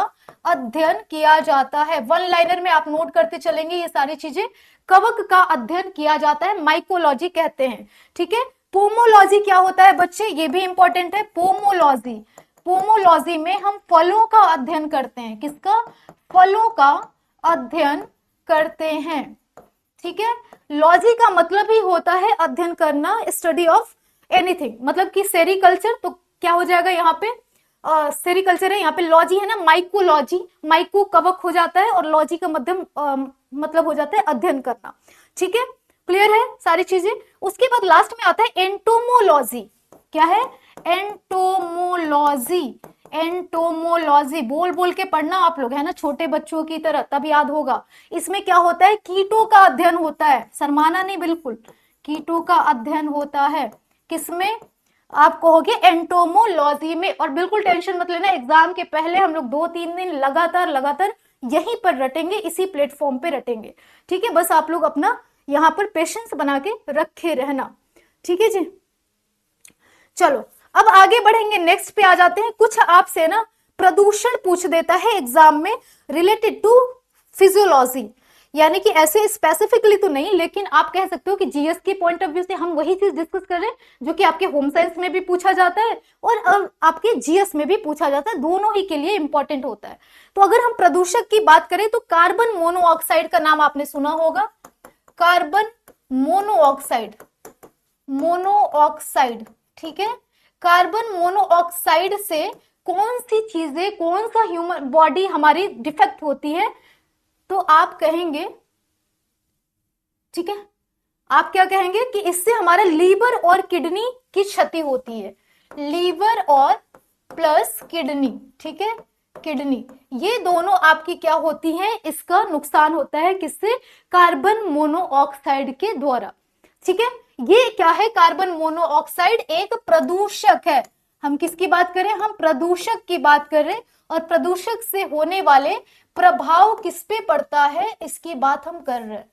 अध्ययन किया जाता है। वन लाइनर में आप नोट करते चलेंगे ये सारी चीजें। कवक का अध्ययन किया जाता है, माइकोलॉजी कहते हैं। ठीक है, पोमोलॉजी क्या होता है बच्चे? ये भी इंपॉर्टेंट है। पोमोलॉजी, पोमोलॉजी में हम फलों का अध्ययन करते हैं। किसका? फलों का अध्ययन करते हैं। ठीक है, लॉजी का मतलब ही होता है अध्ययन करना, स्टडी ऑफ एनीथिंग। मतलब कि सेरीकल्चर तो क्या हो जाएगा यहाँ पे? सेरीकल्चर है, यहाँ पे लॉजी है ना, माइकोलॉजी। माइको कवक हो जाता है और लॉजी का मध्यम मतलब हो जाता है अध्ययन करना। ठीक है, क्लियर है सारी चीजें? उसके बाद लास्ट में आता है एंटोमोलॉजी। क्या है? एंटोमोलॉजी। एंटोमोलॉजी बोल बोल के पढ़ना आप लोग, है ना, छोटे बच्चों की तरह, तब याद होगा। इसमें क्या होता है? कीटों का अध्ययन होता है, शर्माना नहीं बिल्कुल, कीटों का अध्ययन होता है। किसमें? आप कहोगे एंटोमोलॉजी में। और बिल्कुल टेंशन मत लेना, एग्जाम के पहले हम लोग 2-3 दिन लगातार यहीं पर रटेंगे, इसी प्लेटफॉर्म पे रटेंगे। ठीक है, बस आप लोग अपना यहाँ पर पेशेंस बना के रखे रहना। ठीक है जी, चलो अब आगे बढ़ेंगे, नेक्स्ट पे आ जाते हैं। कुछ आपसे ना प्रदूषण पूछ देता है एग्जाम में रिलेटेड टू फिजियोलॉजी, यानी कि ऐसे स्पेसिफिकली तो नहीं, लेकिन आप कह सकते हो कि जीएस के पॉइंट ऑफ व्यू से हम वही चीज डिस्कस कर रहे हैं जो कि आपके होम साइंस में भी पूछा जाता है और आपके जीएस में भी पूछा जाता है, दोनों ही के लिए इंपॉर्टेंट होता है। तो अगर हम प्रदूषक की बात करें तो कार्बन मोनोऑक्साइड का नाम आपने सुना होगा। Carbon monoxide, monoxide. ठीक है, कार्बन मोनोऑक्साइड से कौन सी चीजें, कौन सा ह्यूमन बॉडी हमारी डिफेक्ट होती है? तो आप कहेंगे, ठीक है, आप क्या कहेंगे कि इससे हमारा लीवर और किडनी की क्षति होती है। लीवर और प्लस किडनी, ठीक है, किडनी, ये दोनों आपकी क्या होती हैं? इसका नुकसान होता है किससे? कार्बन मोनोऑक्साइड के द्वारा। ठीक है, ये क्या है? कार्बन मोनोऑक्साइड एक प्रदूषक है। हम किसकी बात करें? हम प्रदूषक की बात कर रहे हैं और प्रदूषक से होने वाले प्रभाव किस पे पड़ता है इसकी बात हम कर रहे हैं।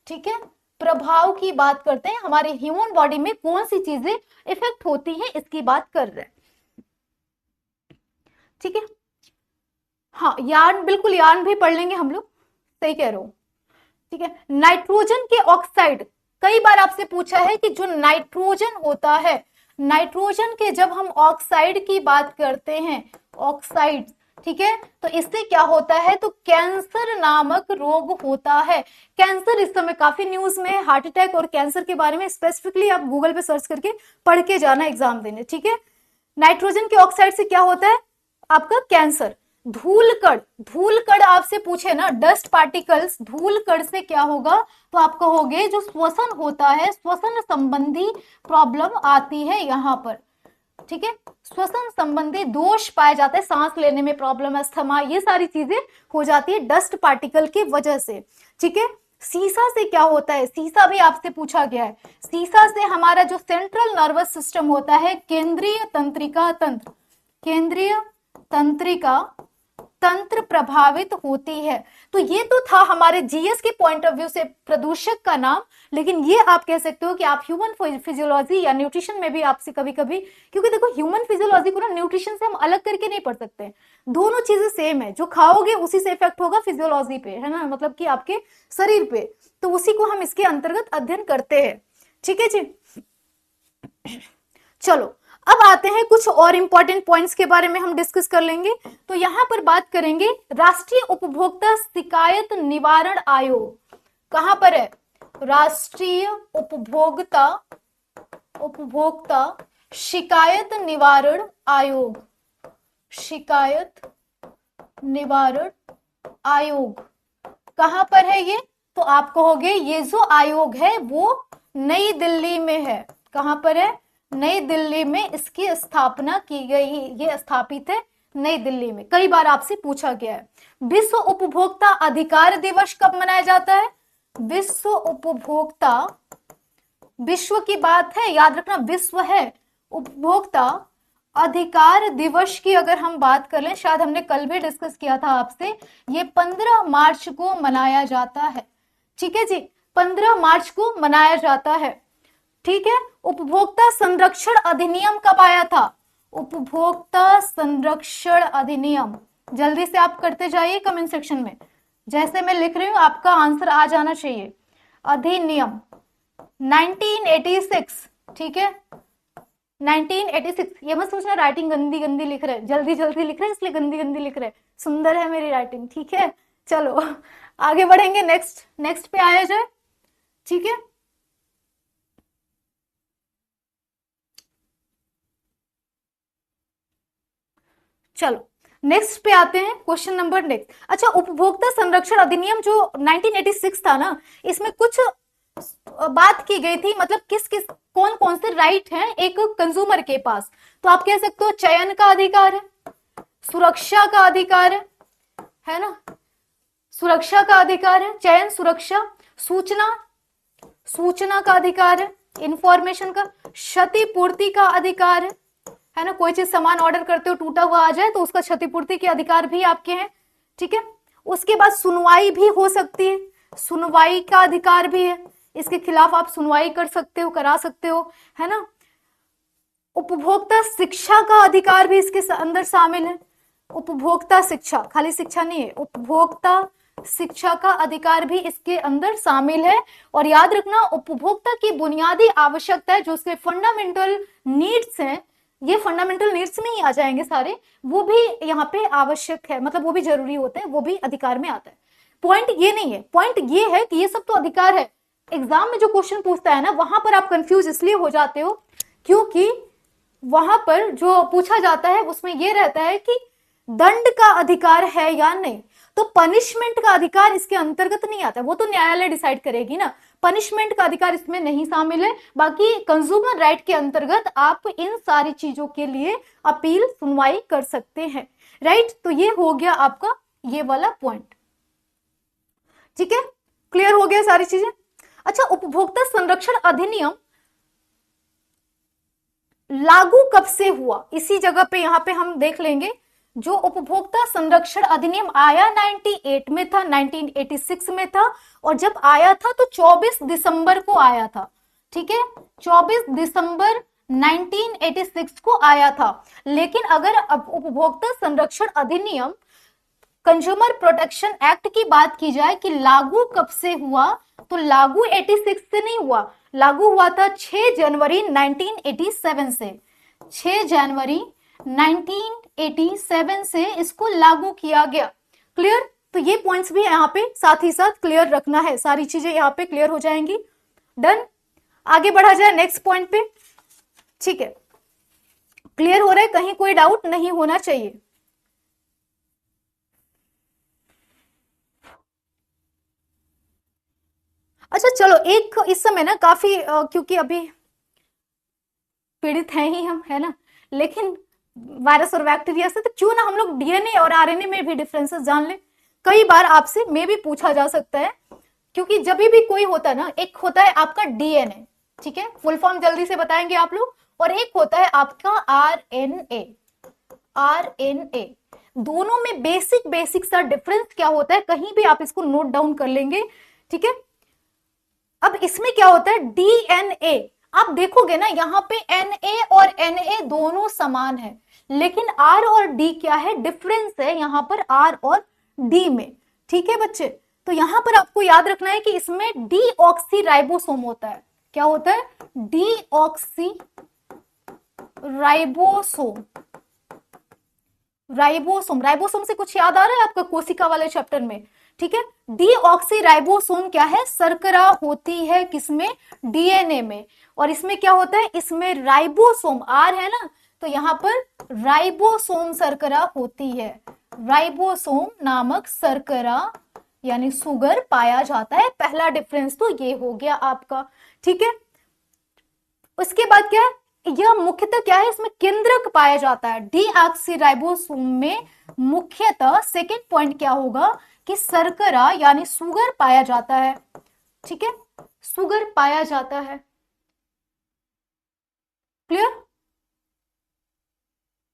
ठीक है, प्रभाव की बात करते हैं, हमारे ह्यूमन बॉडी में कौन सी चीजें इफेक्ट होती हैं इसकी बात कर रहे हैं। ठीक है, हाँ यार्न, बिल्कुल यार्न भी पढ़ लेंगे हम लोग, सही कह रहे हो। ठीक है, नाइट्रोजन के ऑक्साइड, कई बार आपसे पूछा है कि जो नाइट्रोजन होता है, नाइट्रोजन के जब हम ऑक्साइड की बात करते हैं, ऑक्साइड, ठीक है, तो इससे क्या होता है, तो कैंसर नामक रोग होता है। कैंसर इस समय काफी न्यूज में है, हार्ट अटैक और कैंसर के बारे में स्पेसिफिकली आप गूगल पे सर्च करके पढ़ के जाना एग्जाम देने। ठीक है, नाइट्रोजन के ऑक्साइड से क्या होता है आपका कैंसर। धूलकण, धूलकण आपसे पूछे ना, डस्ट पार्टिकल्स, धूलकण से क्या होगा, तो आप कहोगे जो श्वसन होता है, श्वसन संबंधी प्रॉब्लम आती है यहाँ पर। ठीक है, श्वसन संबंधी दोष पाया जाता है, सांस लेने में प्रॉब्लम, अस्थमा, ये सारी चीजें हो जाती है डस्ट पार्टिकल की वजह से। ठीक है, सीसा से क्या होता है, सीसा भी आपसे पूछा गया है। सीसा से हमारा जो सेंट्रल नर्वस सिस्टम होता है, केंद्रीय तंत्रिका तंत्र, केंद्रीय तंत्रिका तंत्र प्रभावित होती है। तो ये तो था हमारे जीएस के पॉइंट ऑफ व्यू से प्रदूषक का नाम, लेकिन ये आप कह सकते हो कि आप ह्यूमन फिजियोलॉजी या न्यूट्रिशन में भी आपसे कभी कभी, क्योंकि देखो ह्यूमन फिजियोलॉजी को ना न्यूट्रिशन से हम अलग करके नहीं पढ़ सकते, दोनों चीजें सेम है, जो खाओगे उसी से इफेक्ट होगा फिजियोलॉजी पे, है ना, मतलब कि आपके शरीर पे, तो उसी को हम इसके अंतर्गत अध्ययन करते हैं। ठीक है जी, चलो अब आते हैं कुछ और इंपॉर्टेंट पॉइंट्स के बारे में हम डिस्कस कर लेंगे। तो यहां पर बात करेंगे राष्ट्रीय उपभोक्ता शिकायत निवारण आयोग, कहां पर है, राष्ट्रीय उपभोक्ता शिकायत निवारण आयोग, शिकायत निवारण आयोग कहां पर है ये, तो आप कहोगे ये जो आयोग है वो नई दिल्ली में है। कहां पर है, नई दिल्ली में इसकी स्थापना की गई, ये स्थापित है नई दिल्ली में। कई बार आपसे पूछा गया है। विश्व उपभोक्ता अधिकार दिवस कब मनाया जाता है, विश्व उपभोक्ता, विश्व की बात है याद रखना, विश्व है, उपभोक्ता अधिकार दिवस की अगर हम बात कर लें, शायद हमने कल भी डिस्कस किया था आपसे, ये 15 मार्च को मनाया जाता है। ठीक है जी, 15 मार्च को मनाया जाता है। ठीक है, उपभोक्ता संरक्षण अधिनियम कब आया था, उपभोक्ता संरक्षण अधिनियम, जल्दी से आप करते जाइए कमेंट सेक्शन में, जैसे मैं लिख रही हूं आपका आंसर आ जाना चाहिए। अधिनियम 1986, ठीक है 1986, ये मत सोचना राइटिंग गंदी गंदी लिख रहे, जल्दी जल्दी लिख रहे इसलिए गंदी गंदी लिख रहे, सुंदर है मेरी राइटिंग। ठीक है, चलो आगे बढ़ेंगे, नेक्स्ट पे आया जाए। ठीक है, चलो नेक्स्ट पे आते हैं, क्वेश्चन नंबर नेक्स्ट। अच्छा, उपभोक्ता संरक्षण अधिनियम जो 1986 था ना, इसमें कुछ बात की गई थी, मतलब किस किस कौन कौन से राइट हैं एक कंज्यूमर के पास। तो आप कह सकते हो चयन का अधिकार है, सुरक्षा का अधिकार है ना, सुरक्षा का अधिकार है, चयन, सुरक्षा, सूचना का अधिकार है, इंफॉर्मेशन का, क्षतिपूर्ति का अधिकार है ना, कोई चीज सामान ऑर्डर करते हो टूटा हुआ आ जाए तो उसका क्षतिपूर्ति के अधिकार भी आपके हैं। ठीक है, उसके बाद सुनवाई भी हो सकती है, सुनवाई का अधिकार भी है, इसके खिलाफ आप सुनवाई कर सकते हो, करा सकते हो, है ना। उपभोक्ता शिक्षा का अधिकार भी इसके अंदर शामिल है, उपभोक्ता शिक्षा, खाली शिक्षा नहीं है, उपभोक्ता शिक्षा का अधिकार भी इसके अंदर शामिल है। और याद रखना, उपभोक्ता की बुनियादी आवश्यकता जो उसके फंडामेंटल नीड्स हैं, ये फंडामेंटल नीड्स में ही आ जाएंगे सारे, वो भी यहाँ पे आवश्यक है, मतलब वो भी जरूरी होते हैं, वो भी अधिकार में आता है। पॉइंट ये नहीं है, पॉइंट ये है कि ये सब तो अधिकार है। एग्जाम में जो क्वेश्चन पूछता है ना, वहां पर आप कंफ्यूज इसलिए हो जाते हो क्योंकि वहां पर जो पूछा जाता है उसमें ये रहता है कि दंड का अधिकार है या नहीं, तो पनिशमेंट का अधिकार इसके अंतर्गत नहीं आता, वो तो न्यायालय डिसाइड करेगी ना, पनिशमेंट का अधिकार इसमें नहीं शामिल है। बाकी कंज्यूमर राइट के अंतर्गत आप इन सारी चीजों के लिए अपील, सुनवाई कर सकते हैं, राइट। तो ये हो गया आपका ये वाला पॉइंट। ठीक है, क्लियर हो गया सारी चीजें। अच्छा, उपभोक्ता संरक्षण अधिनियम लागू कब से हुआ, इसी जगह पे यहां पे हम देख लेंगे जो उपभोक्ता संरक्षण अधिनियम आया 98 में था, 1986 में था, और जब आया था तो 24 दिसंबर को आया था। ठीक है, 24 दिसंबर 1986 को आया था। लेकिन अगर अब उपभोक्ता संरक्षण अधिनियम, कंज्यूमर प्रोटेक्शन एक्ट की बात की जाए कि लागू कब से हुआ, तो लागू 86 से नहीं हुआ, लागू हुआ था 6 जनवरी 1987 से। 6 जनवरी 1987 से इसको लागू किया गया। क्लियर? तो ये पॉइंट्स भी यहाँ पे साथ ही साथ क्लियर रखना है, सारी चीजें यहाँ पे क्लियर हो जाएंगी। डन, आगे बढ़ा जाए नेक्स्ट पॉइंट पे। ठीक है, क्लियर हो रहा है, कहीं कोई डाउट नहीं होना चाहिए। अच्छा चलो, एक इस समय ना काफी क्योंकि अभी पीड़ित हैं ही हम, है ना, लेकिन वायरस और बैक्टीरिया से, तो क्यों ना हम लोग डीएनए और आरएनए में भी डिफरेंसेस जान ले। कई बार आपसे में भी पूछा जा सकता है, क्योंकि जब भी कोई होता है ना, एक होता है आपका डीएनए, ठीक है, फुल फॉर्म जल्दी से बताएंगे आप लोग, और एक होता है आपका आरएनए। आरएनए दोनों में बेसिक सा डिफरेंस क्या होता है, कहीं भी आप इसको नोट डाउन कर लेंगे। ठीक है, अब इसमें क्या होता है, डीएनए, आप देखोगे ना यहाँ पे एनए और एनए दोनों समान है, लेकिन आर और डी क्या है, डिफरेंस है यहाँ पर आर और डी में। ठीक है बच्चे, तो यहां पर आपको याद रखना है कि इसमें डीऑक्सी राइबोसोम होता है। क्या होता है, डीऑक्सी राइबोसोम। राइबोसोम से कुछ याद आ रहा है आपका कोशिका वाले चैप्टर में? ठीक है, डीऑक्सी राइबोसोम क्या है, शर्करा होती है किसमें, डीएनए में, और इसमें क्या होता है, इसमें राइबोसोम, आर है ना, तो यहां पर राइबोसोम शर्करा होती है। राइबोसोम नामक शर्करा यानी शुगर पाया जाता है। पहला डिफरेंस तो ये हो गया आपका। ठीक है, उसके बाद क्या है, यह मुख्यतः क्या है, इसमें केंद्रक पाया जाता है। डीऑक्सीराइबोसोम में मुख्यतः सेकेंड पॉइंट क्या होगा कि शर्करा यानी शुगर पाया जाता है। ठीक है, शुगर पाया जाता है। क्लियर?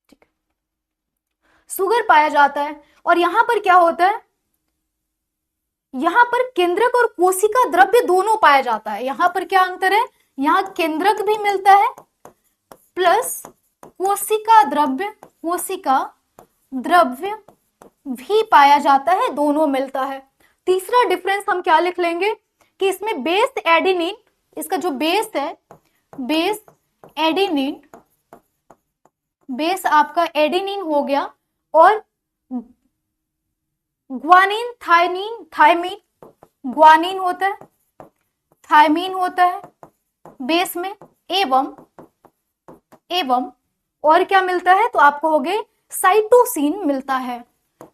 ठीक है, शुगर पाया जाता है, और यहां पर क्या होता है, यहां पर केंद्रक और कोशिका द्रव्य दोनों पाया जाता है। यहां पर क्या अंतर है, यहां केंद्रक भी मिलता है प्लस कोशिका द्रव्य भी पाया जाता है, दोनों मिलता है। तीसरा डिफरेंस हम क्या लिख लेंगे कि इसमें बेस एडेनिन, इसका जो बेस है, बेस एडेनिन, बेस आपका एडेनिन हो गया, और ग्वानिन, थायमीन, ग्वानिन होता है, थायमीन होता है बेस में, एवं और क्या मिलता है, तो आपको हो गए साइटोसिन मिलता है।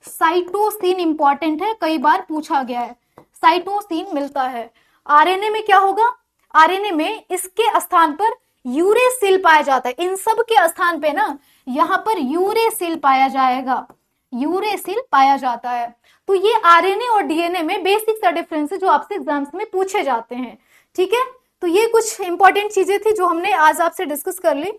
साइटोसिन इंपॉर्टेंट है, कई बार पूछा गया है, साइटोसिन मिलता है। आरएनए में क्या होगा, आरएनए में इसके स्थान पर यूरेसिल पाया जाता है। इन सब के स्थान पे ना यहां पर यूरेसिल पाया जाएगा, यूरेसिल पाया जाता है। तो ये आरएनए और डीएनए में बेसिक सा डिफरेंस है जो आपसे एग्जाम्स में पूछे जाते हैं। ठीक है, तो ये कुछ इंपॉर्टेंट चीजें थी जो हमने आज आपसे डिस्कस कर ली।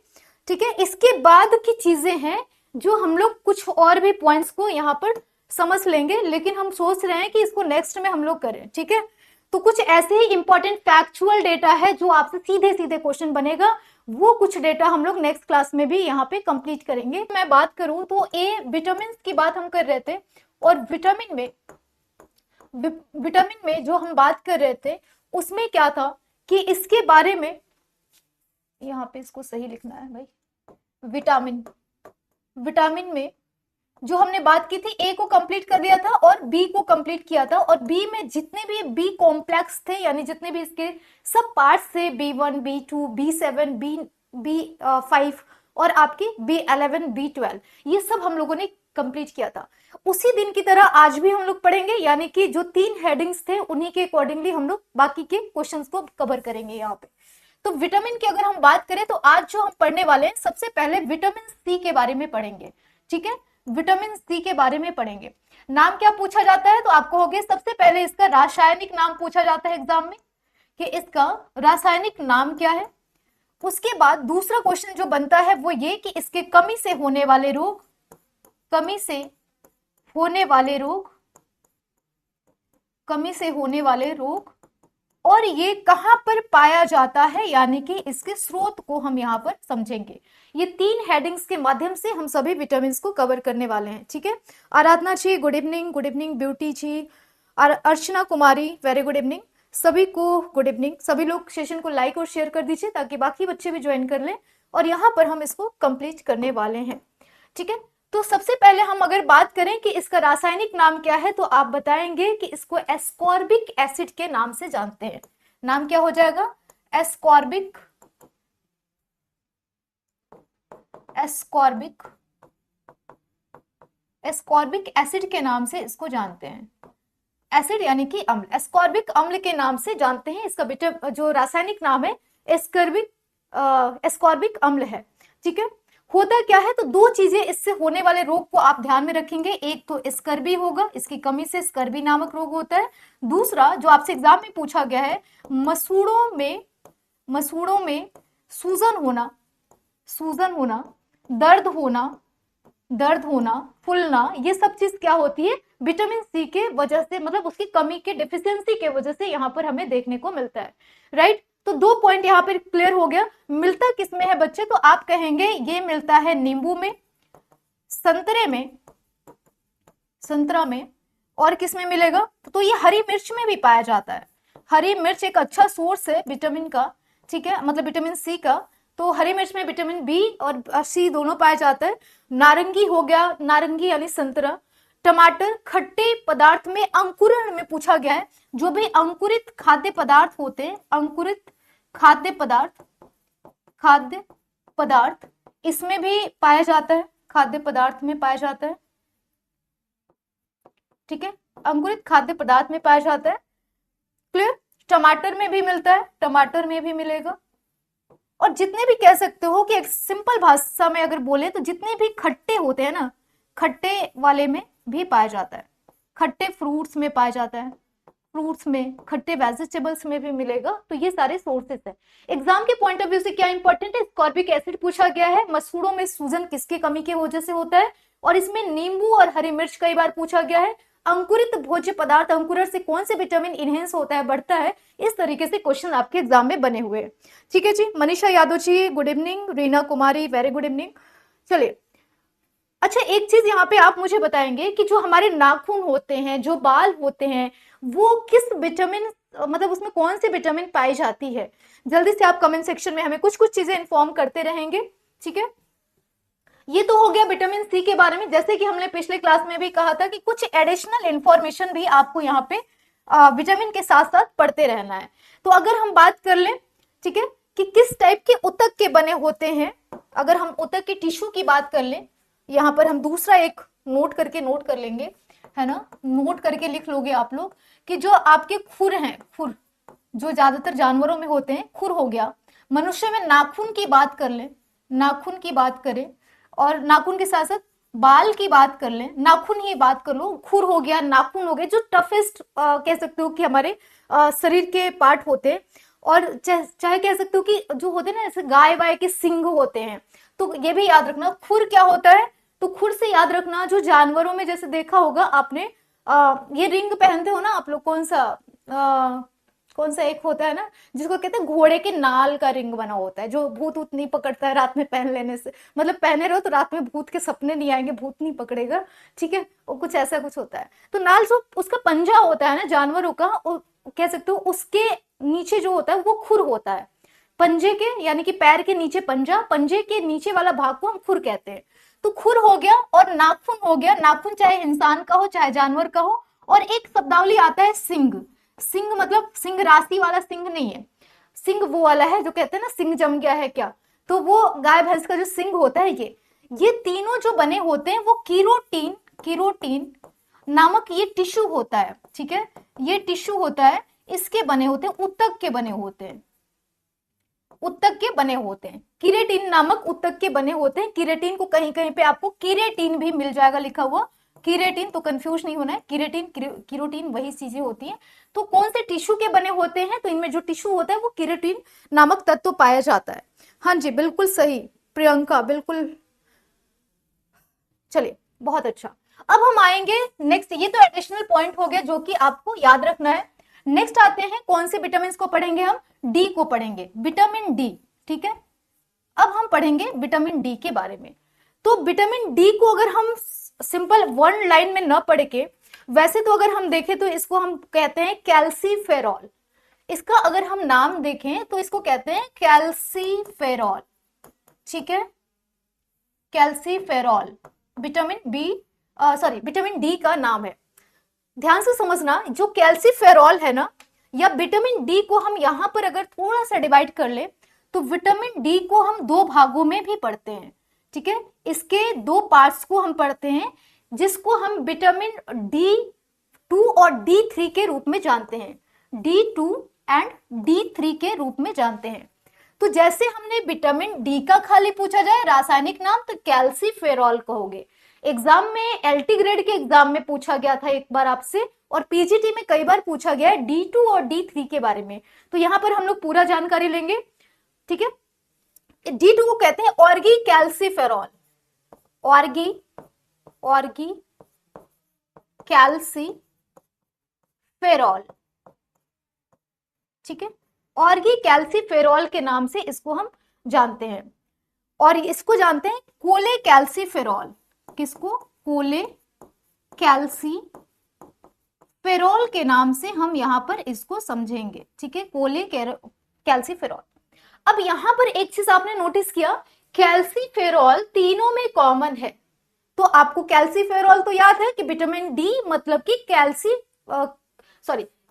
ठीक है, इसके बाद की चीजें हैं जो हम लोग कुछ और भी पॉइंट्स को यहाँ पर समझ लेंगे, लेकिन हम सोच रहे हैं कि इसको नेक्स्ट में हम लोग करें। ठीक है, तो कुछ ऐसे ही इंपॉर्टेंट फैक्चुअल डेटा है जो आपसे सीधे सीधे क्वेश्चन बनेगा, वो कुछ डेटा हम लोग नेक्स्ट क्लास में भी यहाँ पे कंप्लीट करेंगे। मैं बात करूं तो विटामिन की बात हम कर रहे थे, और विटामिन में जो हम बात कर रहे थे उसमें क्या था कि इसके बारे में, यहाँ पे इसको सही लिखना है भाई, विटामिन में जो हमने बात की थी, ए को कंप्लीट कर दिया था और बी को कंप्लीट किया था, और बी में जितने भी बी कॉम्प्लेक्स थे, यानी जितने भी इसके सब पार्ट्स थे, B1, B2, B7, B5 और आपकी B11, B12, ये सब हम लोगों ने कंप्लीट किया था। उसी दिन की तरह आज भी हम लोग पढ़ेंगे, यानी कि जो 3 हेडिंग्स थे उन्हीं के अकॉर्डिंगली हम लोग बाकी के क्वेश्चंस को कवर करेंगे यहाँ पे। तो विटामिन की अगर हम बात करें तो आज जो हम पढ़ने वाले हैं, सबसे पहले विटामिन सी के बारे में पढ़ेंगे। ठीक है, विटामिन सी के बारे में पढ़ेंगे। नाम क्या पूछा जाता है, तो आपको हो गया सबसे पहले इसका रासायनिक नाम पूछा जाता है एग्जाम में कि इसका रासायनिक नाम क्या है। उसके बाद दूसरा क्वेश्चन जो बनता है वो ये कि इसके कमी से होने वाले रोग, कमी से होने वाले रोग, कमी से होने वाले रोग, और ये कहां पर पाया जाता है, यानी कि इसके स्रोत को हम यहाँ पर समझेंगे। ये 3 हेडिंग्स के माध्यम से हम सभी विटामिन को कवर करने वाले हैं, ठीक है। Aradhana ji good evening, good evening beauty ji, Archana Kumari very good evening, सभी को गुड इवनिंग। सभी लोग सेशन को लाइक और शेयर कर दीजिए ताकि बाकी बच्चे भी ज्वाइन कर लें, और यहाँ पर हम इसको कंप्लीट करने वाले हैं, ठीक है। तो सबसे पहले हम अगर बात करें कि इसका रासायनिक नाम क्या है, तो आप बताएंगे कि इसको एस्कॉर्बिक एसिड के नाम से जानते हैं। नाम क्या हो जाएगा? एस्कॉर्बिक, एस्कॉर्बिक, एस्कॉर्बिक एसिड के नाम से इसको जानते हैं। एसिड यानी कि अम्ल, एस्कॉर्बिक अम्ल के नाम से जानते हैं। इसका जो रासायनिक नाम है एस्कॉर्बिक अम्ल है, ठीक है। होता क्या है, तो 2 चीजें इससे होने वाले रोग को आप ध्यान में रखेंगे। एक तो स्कर्वी होगा, इसकी कमी से स्कर्वी नामक रोग होता है। दूसरा जो आपसे एग्जाम में पूछा गया है, मसूड़ों में सूजन होना, सूजन होना, दर्द होना, फूलना, ये सब चीज क्या होती है? विटामिन सी के वजह से, मतलब उसकी कमी के डेफिशिएंसी के वजह से यहाँ पर हमें देखने को मिलता है, राइट। तो 2 पॉइंट यहाँ पर क्लियर हो गया। मिलता किसमें है बच्चे? तो आप कहेंगे ये मिलता है नींबू में, संतरे में, संतरा में, और किसमें मिलेगा? तो ये हरी मिर्च में भी पाया जाता है। हरी मिर्च एक अच्छा सोर्स है विटामिन का, ठीक है, मतलब विटामिन सी का। तो हरी मिर्च में विटामिन बी और सी दोनों पाया जाता है। नारंगी हो गया, नारंगी यानी संतरा। टमाटर, खट्टे पदार्थ में अंकुरण में पूछा गया है, जो भी अंकुरित खाद्य पदार्थ होते हैं, अंकुरित खाद्य पदार्थ इसमें भी पाया जाता है, खाद्य पदार्थ में पाया जाता है, ठीक है, अंकुरित खाद्य पदार्थ में पाया जाता है। क्लियर? टमाटर में भी मिलता है, टमाटर में भी मिलेगा। और जितने भी कह सकते हो कि एक सिंपल भाषा में अगर बोले तो जितने भी खट्टे होते हैं ना, खट्टे वाले में भी पाया जाता है। खट्टे फ्रूट्स में पाया जाता है, फ्रूट्स में, खट्टे वेजिटेबल्स में भी मिलेगा। तो ये सारे सोर्सेस है। एग्जाम के पॉइंट ऑफ व्यू से क्या इंपॉर्टेंट है? स्कॉर्बिक एसिड पूछा गया है। मसूड़ों में सूजन किसकी कमी की वजह से होता है? और इसमें नींबू और हरी मिर्च कई बार पूछा गया है। अंकुरित भोज्य पदार्थ, अंकुरण से कौन से विटामिन इनहेंस होता है, बढ़ता है? इस तरीके से क्वेश्चन आपके एग्जाम में बने हुए हैं, ठीक है जी। मनीषा यादव जी गुड इवनिंग, रीना कुमारी वेरी गुड इवनिंग। चलिए, अच्छा एक चीज यहाँ पे आप मुझे बताएंगे कि जो हमारे नाखून होते हैं, जो बाल होते हैं, वो किस विटामिन, मतलब उसमें कौन सी विटामिन पाई जाती है? जल्दी से आप कमेंट सेक्शन में हमें कुछ कुछ चीजें इन्फॉर्म करते रहेंगे, ठीक है। ये तो हो गया विटामिन सी के बारे में। जैसे कि हमने पिछले क्लास में भी कहा था कि कुछ एडिशनल इंफॉर्मेशन भी आपको यहाँ पे विटामिन के साथ साथ पढ़ते रहना है। तो अगर हम बात कर लें, ठीक है, कि किस टाइप के ऊतक के बने होते हैं, अगर हम ऊतक के टिश्यू की बात कर लें, यहाँ पर हम दूसरा एक नोट कर लेंगे, है ना, नोट करके लिख लोगे आप लोग कि जो आपके खुर हैं, खुर जो ज्यादातर जानवरों में होते हैं, खुर हो गया। मनुष्य में नाखून की बात कर लें, नाखून की बात करें, और नाखून के साथ साथ बाल की बात कर लें, नाखून ही बात कर लो, खुर हो गया, नाखून हो गए, जो टफेस्ट कह सकते हो कि हमारे शरीर के पार्ट होते हैं। और चाहे कह सकते हो कि जो होते हैं ना, जैसे गाय वाय के सिंग होते हैं। तो ये भी याद रखना, खुर क्या होता है? तो खुर से याद रखना, जो जानवरों में जैसे देखा होगा आपने, ये रिंग पहनते हो ना आप लोग, कौन सा एक होता है ना जिसको कहते हैं घोड़े के नाल का रिंग बना होता है, जो भूत उत नहीं पकड़ता है रात में पहन लेने से, मतलब पहने रहो तो रात में भूत के सपने नहीं आएंगे, भूत नहीं पकड़ेगा, ठीक है। वो कुछ ऐसा कुछ होता है। तो नाल जो उसका पंजा होता है ना जानवरों का, कह सकते हो उसके नीचे जो होता है वो खुर होता है। पंजे के यानी कि पैर के नीचे पंजा, पंजे के नीचे वाला भाग को हम खुर कहते हैं। तो खुर हो गया और नाखून हो गया। नाखून चाहे इंसान का हो चाहे जानवर का हो। और एक शब्दावली आता है सिंग। सिंग मतलब सिंह राशि वाला सिंह नहीं है, सिंह वो वाला है जो कहते हैं ना सिंह जम गया है क्या, तो वो गाय भैंस का जो सिंह होता है। ये तीनों जो बने होते हैं वो कीरोटीन नामक ये टिश्यू होता है, ठीक है, ये टिश्यू होता है, इसके बने होते हैं, ऊतक के बने होते हैं, ऊतक के बने होते हैं, कीरेटिन नामक ऊतक के बने होते हैं। कीरेटिन को कहीं कहीं पे आपको कीरेटिन भी मिल जाएगा लिखा हुआ, कीरेटिन, तो कंफ्यूज नहीं होना है, कीरेटिन कीरोटिन वही चीजें होती हैं। तो कौन से टिश्यू के बने होते हैं? तो इनमें जो टिश्यू होता है वो कीरेटिन नामक तत्व पाया जाता है। हाँ जी बिल्कुल सही प्रियंका, बिल्कुल। चलिए बहुत अच्छा। अब हम आएंगे नेक्स्ट, ये तो एडिशनल पॉइंट हो गया जो कि आपको याद रखना है। नेक्स्ट आते हैं कौन से विटामिन को पढ़ेंगे हम, डी को पढ़ेंगे, विटामिन डी। ठीक है, अब हम पढ़ेंगे विटामिन डी के बारे में। तो विटामिन डी को अगर हम सिंपल वन लाइन में न पढ़ के, वैसे तो अगर हम देखें तो इसको हम कहते हैं कैल्सीफेरॉल। इसका अगर हम नाम देखें तो इसको कहते हैं कैल्सीफेरॉल। ठीक है, calciferol vitamin B, sorry vitamin D का नाम है। ध्यान से समझना, जो कैल्सीफेरॉल है ना, या विटामिन डी को हम यहां पर अगर थोड़ा सा डिवाइड कर ले तो विटामिन डी को हम दो भागों में भी पढ़ते हैं। ठीक है, इसके दो पार्ट्स को हम पढ़ते हैं, जिसको हम विटामिन डी 2 और D3 के रूप में जानते हैं, D2 एंड D3 के रूप में जानते हैं। तो जैसे हमने विटामिन डी का खाली पूछा जाए रासायनिक नाम, तो कैल्सीफेरॉल कहोगे। एग्जाम में एलटी ग्रेड के एग्जाम में पूछा गया था एक बार आपसे, और पीजीटी में कई बार पूछा गया है D2 और D3 के बारे में। तो यहां पर हम लोग पूरा जानकारी लेंगे। ठीक है, D2 को कहते हैं ऑर्गी कैल्सीफेरॉल, ऑर्गी कैल्सीफेरॉल। ठीक है, ऑर्गी कैल्सीफेरॉल के नाम से इसको हम जानते हैं। और इसको जानते हैं कोले कैल्सीफेरॉल। किसको? कोले कैल्सीफेरॉल के नाम से हम यहां पर इसको समझेंगे। ठीक है, कोले कैल्सीफेरॉल। अब यहां पर एक चीज आपने नोटिस किया, कैल्सीफेरॉल तीनों में कॉमन है। तो आपको कैल्सीफेरॉल तो याद है कि विटामिन डी मतलब कि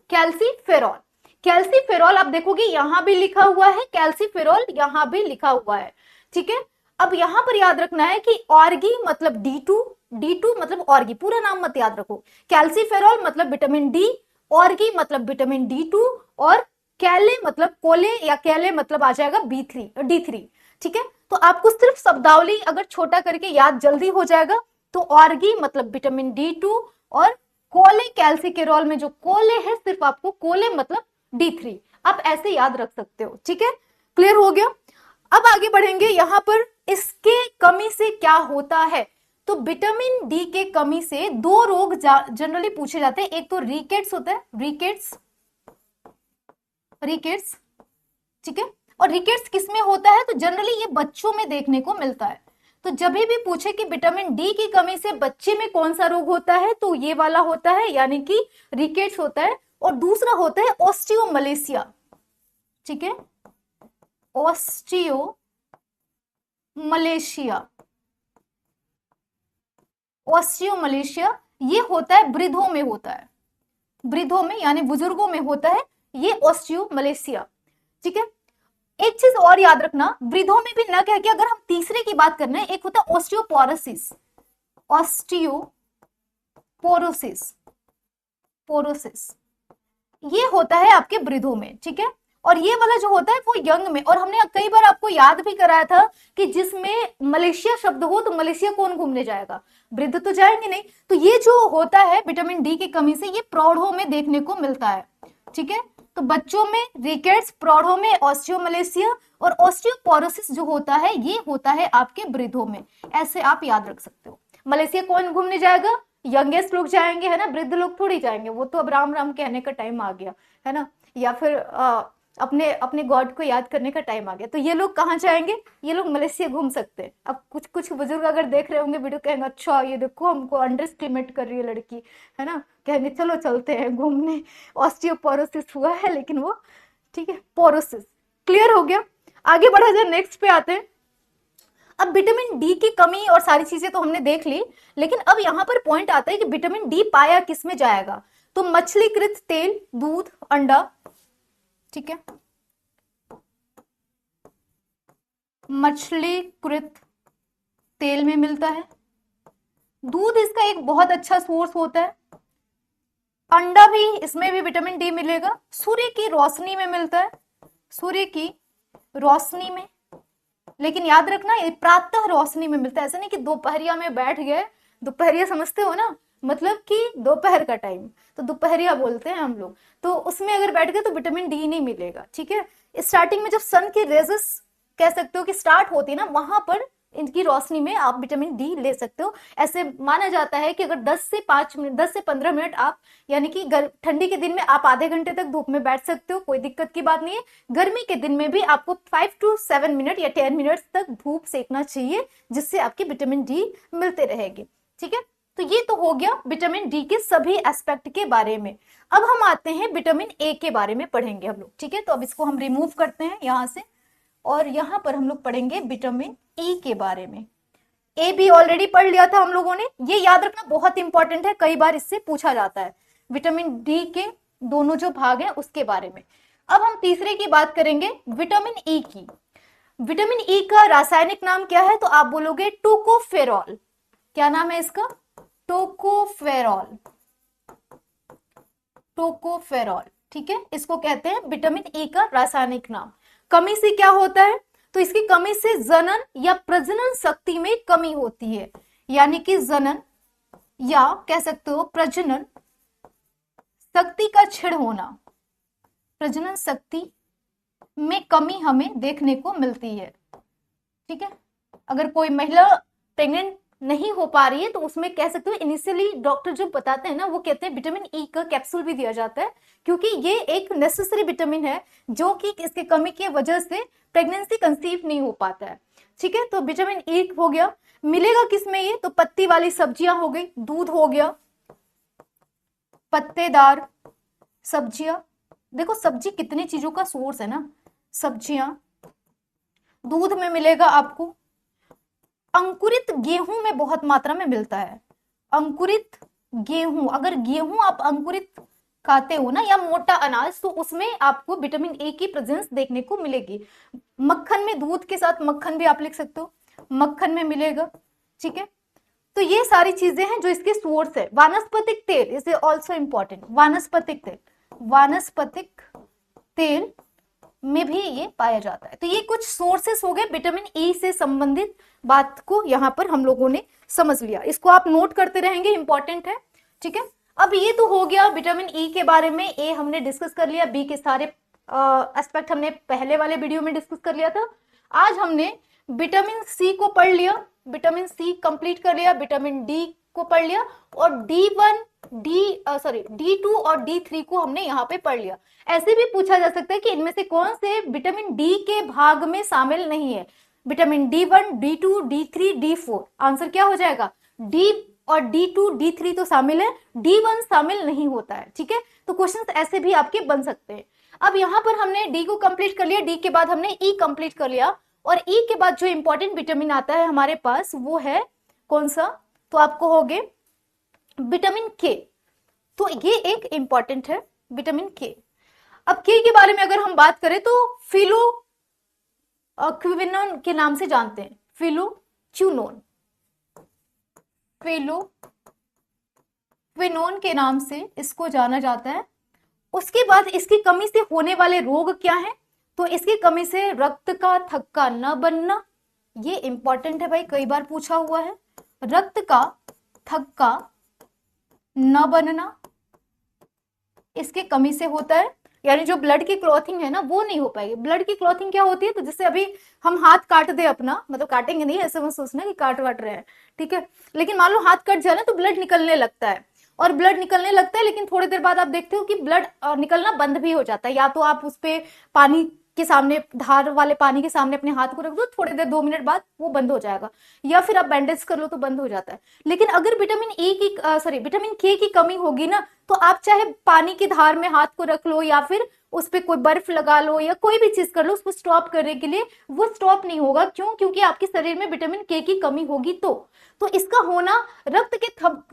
कैल्सीफेरॉल। कैल्सीफेरॉल आप देखोगे यहां भी लिखा हुआ है, कैल्सीफेरॉल यहां भी लिखा हुआ है। ठीक है, अब यहां पर याद रखना है कि ऑर्गी मतलब D2 मतलब ऑर्गी, पूरा नाम मत याद रखो। कैल्सीफेरॉल मतलब विटामिन डी, ऑर्गी मतलब विटामिन D2, और कैले मतलब कोले या कैले मतलब आ जाएगा D3। ठीक है, तो आपको सिर्फ शब्दावली अगर छोटा करके याद जल्दी हो जाएगा। तो ऑर्गी मतलब विटामिन D2 और कोले कैल्सीफेरॉल में जो कोले है सिर्फ आपको कोले मतलब D3, आप ऐसे याद रख सकते हो। ठीक है, क्लियर हो गया। अब आगे बढ़ेंगे, यहां पर इसके कमी से क्या होता है। तो विटामिन डी के कमी से दो रोग जनरली पूछे जाते हैं। एक तो रिकेट्स होता है, रिकेट्स। ठीक है, और रिकेट्स किस में होता है? तो जनरली ये बच्चों में देखने को मिलता है। तो जब भी पूछे कि विटामिन डी की कमी से बच्चे में कौन सा रोग होता है, तो ये वाला होता है, यानी कि रिकेट्स होता है। और दूसरा होता है ऑस्टियोमलेशिया। ठीक है, ऑस्टियोमलेशिया ये होता है वृद्धों में, होता है वृद्धों में यानी बुजुर्गों में होता है ये ऑस्टियोमलेशिया। ठीक है, एक चीज और याद रखना, वृद्धों में भी न कह के अगर हम तीसरे की बात करना है, एक होता है ऑस्टियोपोरोसिस, ये होता है आपके वृद्धों में। ठीक है, और ये वाला जो होता है वो यंग में। और हमने कई बार आपको याद भी कराया था कि जिसमें मलेशिया शब्द हो तो मलेशिया कौन घूमने जाएगा? वृद्ध तो जाएंगे नहीं। तो ये जो होता है विटामिन डी की कमी से, ये प्रौढ़ों में देखने को मिलता है। ठीक है, तो बच्चों में रिकेट्स, प्रौढ़ों में ऑस्टियोमलेशिया, और ऑस्टियोपोरोसिस जो होता है ये होता है आपके वृद्धों में। ऐसे आप याद रख सकते हो। मलेशिया कौन घूमने जाएगा? यंगेस्ट लोग जाएंगे, है ना, वृद्ध लोग थोड़ी जाएंगे। वो तो अब राम राम कहने का टाइम आ गया, है ना, या फिर अपने अपने गॉड को याद करने का टाइम आ गया। तो ये लोग कहाँ जाएंगे? ये लोग मलेशिया घूम सकते हैं। अब कुछ बुजुर्ग अगर देख रहे होंगे वीडियो, कहेंगे अच्छा ये देखो हमको अंडर एस्टिमेट कर रही है लड़की, है ना, कहेंगे चलो चलते हैं घूमने। ऑस्टियोपोरोसिस हुआ है लेकिन वो, ठीक है, पोरोसिस। क्लियर हो गया। आगे बढ़ा जाए, नेक्स्ट पे आते हैं। अब विटामिन डी की कमी और सारी चीजें तो हमने देख ली, लेकिन अब यहाँ पर पॉइंट आता है कि विटामिन डी पाया किस में जाएगा? तो मछलीकृत तेल, दूध, अंडा। ठीक है, मछलीकृत तेल में मिलता है। दूध इसका एक बहुत अच्छा सोर्स होता है। अंडा भी, इसमें भी विटामिन डी मिलेगा। सूर्य की रोशनी में मिलता है, सूर्य की रोशनी में। लेकिन याद रखना ये प्रातः रोशनी में मिलता है, ऐसा नहीं कि दोपहरिया में बैठ गए। दोपहरिया समझते हो ना, मतलब कि दोपहर का टाइम, तो दोपहरिया बोलते हैं हम लोग। तो उसमें अगर बैठ गए तो विटामिन डी नहीं मिलेगा। ठीक है, स्टार्टिंग में जब सन की रेजेस कह सकते हो कि स्टार्ट होती है ना, वहां पर इनकी रोशनी में आप विटामिन डी ले सकते हो। ऐसे माना जाता है कि अगर 10 से 15 मिनट आप, यानी कि ठंडी के दिन में आप आधे घंटे तक धूप में बैठ सकते हो, कोई दिक्कत की बात नहीं है। गर्मी के दिन में भी आपको 5 to 7 मिनट या 10 मिनट तक धूप सेकना चाहिए, जिससे आपकी विटामिन डी मिलते रहेगी। ठीक है, तो ये तो हो गया विटामिन डी के सभी एस्पेक्ट के बारे में। अब हम आते हैं विटामिन ए के बारे में पढ़ेंगे हम लोग। ठीक है, तो अब इसको हम रिमूव करते हैं यहां से, और यहां पर हम लोग पढ़ेंगे विटामिन ई के बारे में। ए भी ऑलरेडी पढ़ लिया था हम लोगों ने, ये याद रखना बहुत इंपॉर्टेंट है, कई बार इससे पूछा जाता है। विटामिन डी के दोनों जो भाग हैं उसके बारे में। अब हम तीसरे की बात करेंगे, विटामिन ई की। विटामिन ई का रासायनिक नाम क्या है? तो आप बोलोगे टोकोफेरॉल। क्या नाम है इसका? टोकोफेरॉल। टोकोफेरॉल, ठीक है, इसको कहते हैं विटामिन ई का रासायनिक नाम। कमी से क्या होता है? तो इसकी कमी से जनन या प्रजनन शक्ति में कमी होती है, यानी कि जनन या कह सकते हो प्रजनन शक्ति का क्षीण होना, प्रजनन शक्ति में कमी हमें देखने को मिलती है। ठीक है, अगर कोई महिला प्रेग्नेंट नहीं हो पा रही है तो उसमें कह सकते हो इनिशियली डॉक्टर जो बताते हैं ना, वो कहते हैं विटामिन ई का कैप्सूल भी दिया जाता है, क्योंकि ये एक नेसेसरी विटामिन है जो कि इसकी कमी की वजह से प्रेगनेंसी कंसीव नहीं हो पाता है। ठीक है, तो विटामिन ई हो गया। मिलेगा किसमें ये? तो पत्ती वाली सब्जियां हो गई, दूध हो गया, पत्तेदार सब्जियां। देखो सब्जी कितनी चीजों का सोर्स है ना, सब्जियां, दूध में मिलेगा आपको। अंकुरित गेहूं में बहुत मात्रा में मिलता है। अंकुरित गेहूं, अगर गेहूं आप अंकुरित खाते हो ना, या मोटा अनाज, तो उसमें आपको विटामिन ए की प्रेजेंस देखने को मिलेगी। मक्खन में, दूध के साथ मक्खन भी आप लिख सकते हो, मक्खन में मिलेगा। ठीक है, तो ये सारी चीजें हैं जो इसके सोर्स है। वानस्पतिक तेल इज ऑल्सो इंपॉर्टेंट। वानस्पतिक तेल, वानस्पतिक तेल में भी ये पाया जाता है। तो ये कुछ सोर्सेस हो गए विटामिन ई से संबंधित, बात को यहाँ पर हम लोगों ने समझ लिया। इसको आप नोट करते रहेंगे, इंपॉर्टेंट है। ठीक है, अब ये तो हो गया विटामिन ई के बारे में। ए हमने डिस्कस कर लिया, बी के सारे एस्पेक्ट हमने पहले वाले वीडियो में डिस्कस कर लिया था। आज हमने विटामिन सी को पढ़ लिया, विटामिन सी कंप्लीट कर लिया, विटामिन डी को पढ़ लिया, और D2 और D3 को हमने यहाँ पे पढ़ लिया। ऐसे भी पूछा जा सकता है कि इनमें से कौन से विटामिन डी के भाग में शामिल नहीं है। Vitamin D1, D2, D3, D4, answer क्या हो जाएगा? डी और D2, D3 तो शामिल है, D1 शामिल नहीं होता है। ठीक है, तो क्वेश्चंस ऐसे भी आपके बन सकते हैं। अब यहाँ पर हमने डी को कंप्लीट कर लिया, डी के बाद हमने ई कंप्लीट कर लिया, और ई के बाद जो इंपॉर्टेंट विटामिन आता है हमारे पास वो है कौन सा? तो आपको हो गए विटामिन के। तो ये एक इंपॉर्टेंट है विटामिन के। अब के के बारे में अगर हम बात करें तो फिलोक्विनोन के नाम से जानते हैं, फिलोक्विनोन, फिलोक्विनोन के नाम से इसको जाना जाता है। उसके बाद इसकी कमी से होने वाले रोग क्या है? तो इसकी कमी से रक्त का थक्का न बनना, ये इंपॉर्टेंट है भाई, कई बार पूछा हुआ है। रक्त का थक्का न बनना इसके कमी से होता है, यानी जो ब्लड की क्लॉथिंग है ना वो नहीं हो पाएगी। ब्लड की क्लॉथिंग क्या होती है? तो जिससे अभी हम हाथ काट दे अपना, मतलब काटेंगे नहीं ऐसे मत सोचना कि काट वाट रहे हैं, ठीक है, लेकिन मान लो हाथ कट जाए ना तो ब्लड निकलने लगता है, और ब्लड निकलने लगता है, लेकिन थोड़ी देर बाद आप देखते हो कि ब्लड निकलना बंद भी हो जाता है। या तो आप उस पे पानी के सामने, धार वाले पानी के सामने अपने हाथ को रख दो, थोड़ी देर 2 मिनट बाद वो बंद हो जाएगा, या फिर आप बैंडेज कर लो तो बंद हो जाता है। लेकिन अगर विटामिन के की कमी होगी ना, तो आप चाहे पानी की धार में हाथ को रख लो, या फिर उस पर कोई बर्फ लगा लो, या कोई भी चीज कर लो उसको स्टॉप करने के लिए, वो स्टॉप नहीं होगा। क्यों? क्योंकि आपके शरीर में विटामिन के की कमी होगी। तो इसका होना रक्त के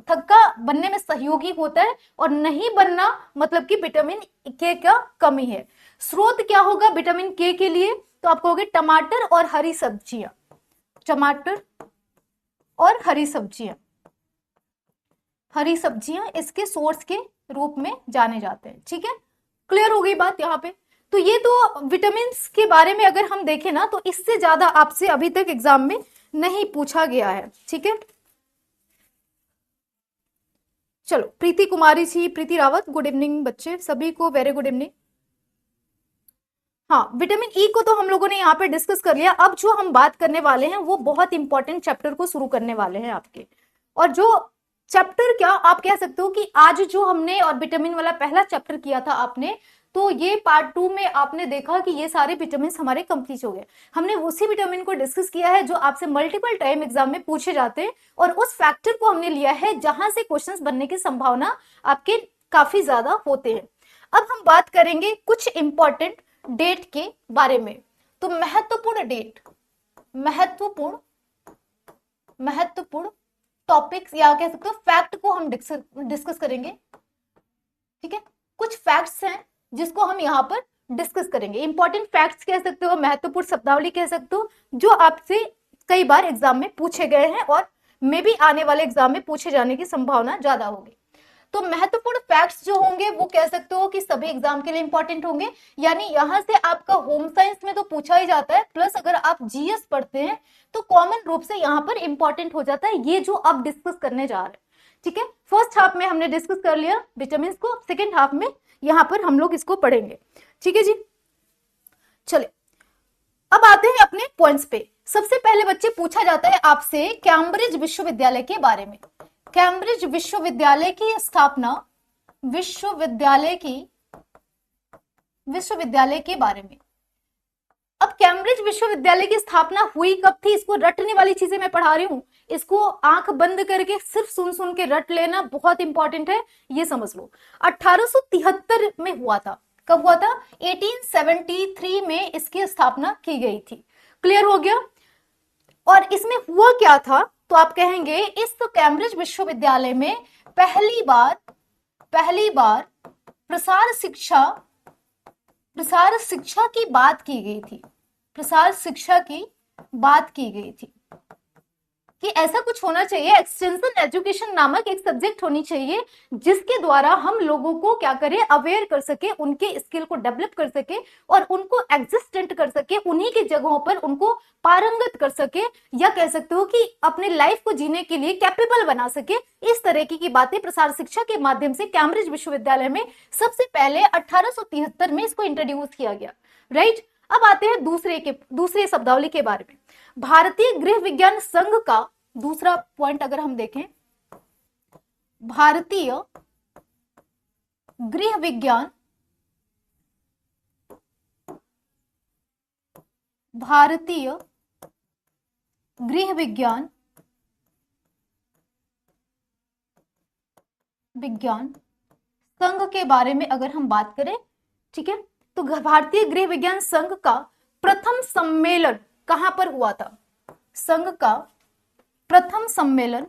थक्का बनने में सहयोगी होता है, और नहीं बनना मतलब कि विटामिन के का कमी है। स्रोत क्या होगा विटामिन के लिए? तो आपको होगे टमाटर और हरी सब्जियां, टमाटर और हरी सब्जियां, हरी सब्जियां इसके सोर्स के रूप में जाने जाते हैं। ठीक है, क्लियर हो गई बात यहाँ पे? तो ये तो विटामिन के बारे में अगर हम देखें ना, तो इससे ज्यादा आपसे अभी तक एग्जाम में नहीं पूछा गया है। ठीक है, चलो, प्रीति कुमारी जी, प्रीति रावत, गुड इवनिंग बच्चे सभी को, वेरी गुड इवनिंग। हाँ, विटामिन ई को तो हम लोगों ने यहाँ पे डिस्कस कर लिया। अब जो हम बात करने वाले हैं वो बहुत इंपॉर्टेंट चैप्टर को शुरू करने वाले हैं आपके। और जो चैप्टर क्या आप कह सकते हो कि आज जो हमने और विटामिन वाला पहला चैप्टर किया था आपने, तो ये पार्ट 2 में आपने देखा कि ये सारे विटामिन हमारे कंप्लीट हो गए। हमने उसी विटामिन को डिस्कस किया है जो आपसे मल्टीपल टाइम एग्जाम में पूछे जाते हैं, और उस फैक्टर को हमने लिया है जहां से क्वेश्चंस बनने की संभावना आपके काफी ज्यादा होते हैं। अब हम बात करेंगे कुछ इंपॉर्टेंट डेट के बारे में। तो महत्वपूर्ण डेट, महत्वपूर्ण महत्वपूर्ण टॉपिक्स या कह सकते हो फैक्ट को हम डिस्कस करेंगे। ठीक है, कुछ फैक्ट्स हैं जिसको हम यहाँ पर डिस्कस करेंगे। इंपॉर्टेंट फैक्ट्स कह सकते हो, महत्वपूर्ण शब्दावली कह सकते हो, जो आपसे कई बार एग्जाम में पूछे गए हैं और मे भी आने वाले एग्जाम में पूछे जाने की संभावना ज्यादा होगी। तो महत्वपूर्ण फैक्ट्स जो होंगे वो कह सकते हो कि सभी एग्जाम के लिए इंपॉर्टेंट होंगे, यानी यहां से आपका होम साइंस में तो पूछा ही जाता है, प्लस अगर आप जीएस पढ़ते हैं तो कॉमन रूप से यहाँ पर इंपॉर्टेंट हो जाता है ये जो आप डिस्कस करने जा रहे हैं। ठीक है, फर्स्ट हाफ में हमने डिस्कस कर लिया विटामिन को, सेकेंड हाफ में यहाँ पर हम लोग इसको पढ़ेंगे। ठीक है जी, चले अब आते हैं अपने पॉइंट्स पे। सबसे पहले बच्चे पूछा जाता है आपसे कैम्ब्रिज विश्वविद्यालय के बारे में। कैम्ब्रिज विश्वविद्यालय की स्थापना, विश्वविद्यालय के बारे में। अब कैम्ब्रिज विश्वविद्यालय की स्थापना हुई कब थी, इसको रटने वाली चीजें मैं पढ़ा रही हूं, इसको आंख बंद करके सिर्फ सुन सुन के रट लेना बहुत इंपॉर्टेंट है, ये समझ लो। 1873 में हुआ था। कब हुआ था? 1873 में इसकी स्थापना की गई थी। क्लियर हो गया? और इसमें हुआ क्या था, तो आप कहेंगे इस तो कैम्ब्रिज विश्वविद्यालय में पहली बार प्रसार शिक्षा की बात की गई थी। प्रसार शिक्षा की बात की गई थी कि ऐसा कुछ होना चाहिए, एक्सटेंशन एजुकेशन नामक एक सब्जेक्ट होनी चाहिए जिसके द्वारा हम लोगों को क्या करें, अवेयर कर सके, उनके स्किल को डेवलप कर सके और उनको एग्जिस्टेंट कर सके, उन्हीं की जगहों पर उनको पारंगत कर सके, या कह सकते हो कि अपने लाइफ को जीने के लिए कैपेबल बना सके। इस तरह की बातें प्रसार शिक्षा के माध्यम से कैम्ब्रिज विश्वविद्यालय में सबसे पहले 1873 में इसको इंट्रोड्यूस किया गया। राइट, अब आते हैं दूसरे शब्दावली के बारे में। भारतीय गृह विज्ञान संघ का दूसरा पॉइंट अगर हम देखें, भारतीय गृह विज्ञान संघ के बारे में अगर हम बात करें, ठीक है, तो भारतीय गृह विज्ञान संघ का प्रथम सम्मेलन कहां पर हुआ था? संघ का प्रथम सम्मेलन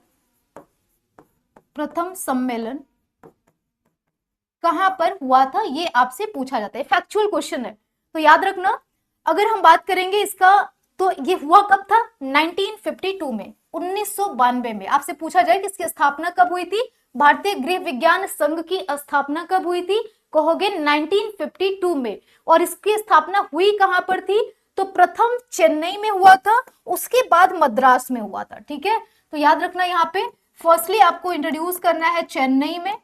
कहां पर हुआ था, ये आपसे पूछा जाता है, फैक्चुअल क्वेश्चन है, तो याद रखना। अगर हम बात करेंगे इसका, तो ये हुआ कब था? 1952 में, 1992 में। आपसे पूछा जाए कि इसकी स्थापना कब हुई थी, भारतीय गृह विज्ञान संघ की स्थापना कब हुई थी, कहोगे 1952 में। और इसकी स्थापना हुई कहां पर थी, तो प्रथम चेन्नई में हुआ था, उसके बाद मद्रास में हुआ था। ठीक है, तो याद रखना यहाँ पे फर्स्टली आपको इंट्रोड्यूस करना है चेन्नई में,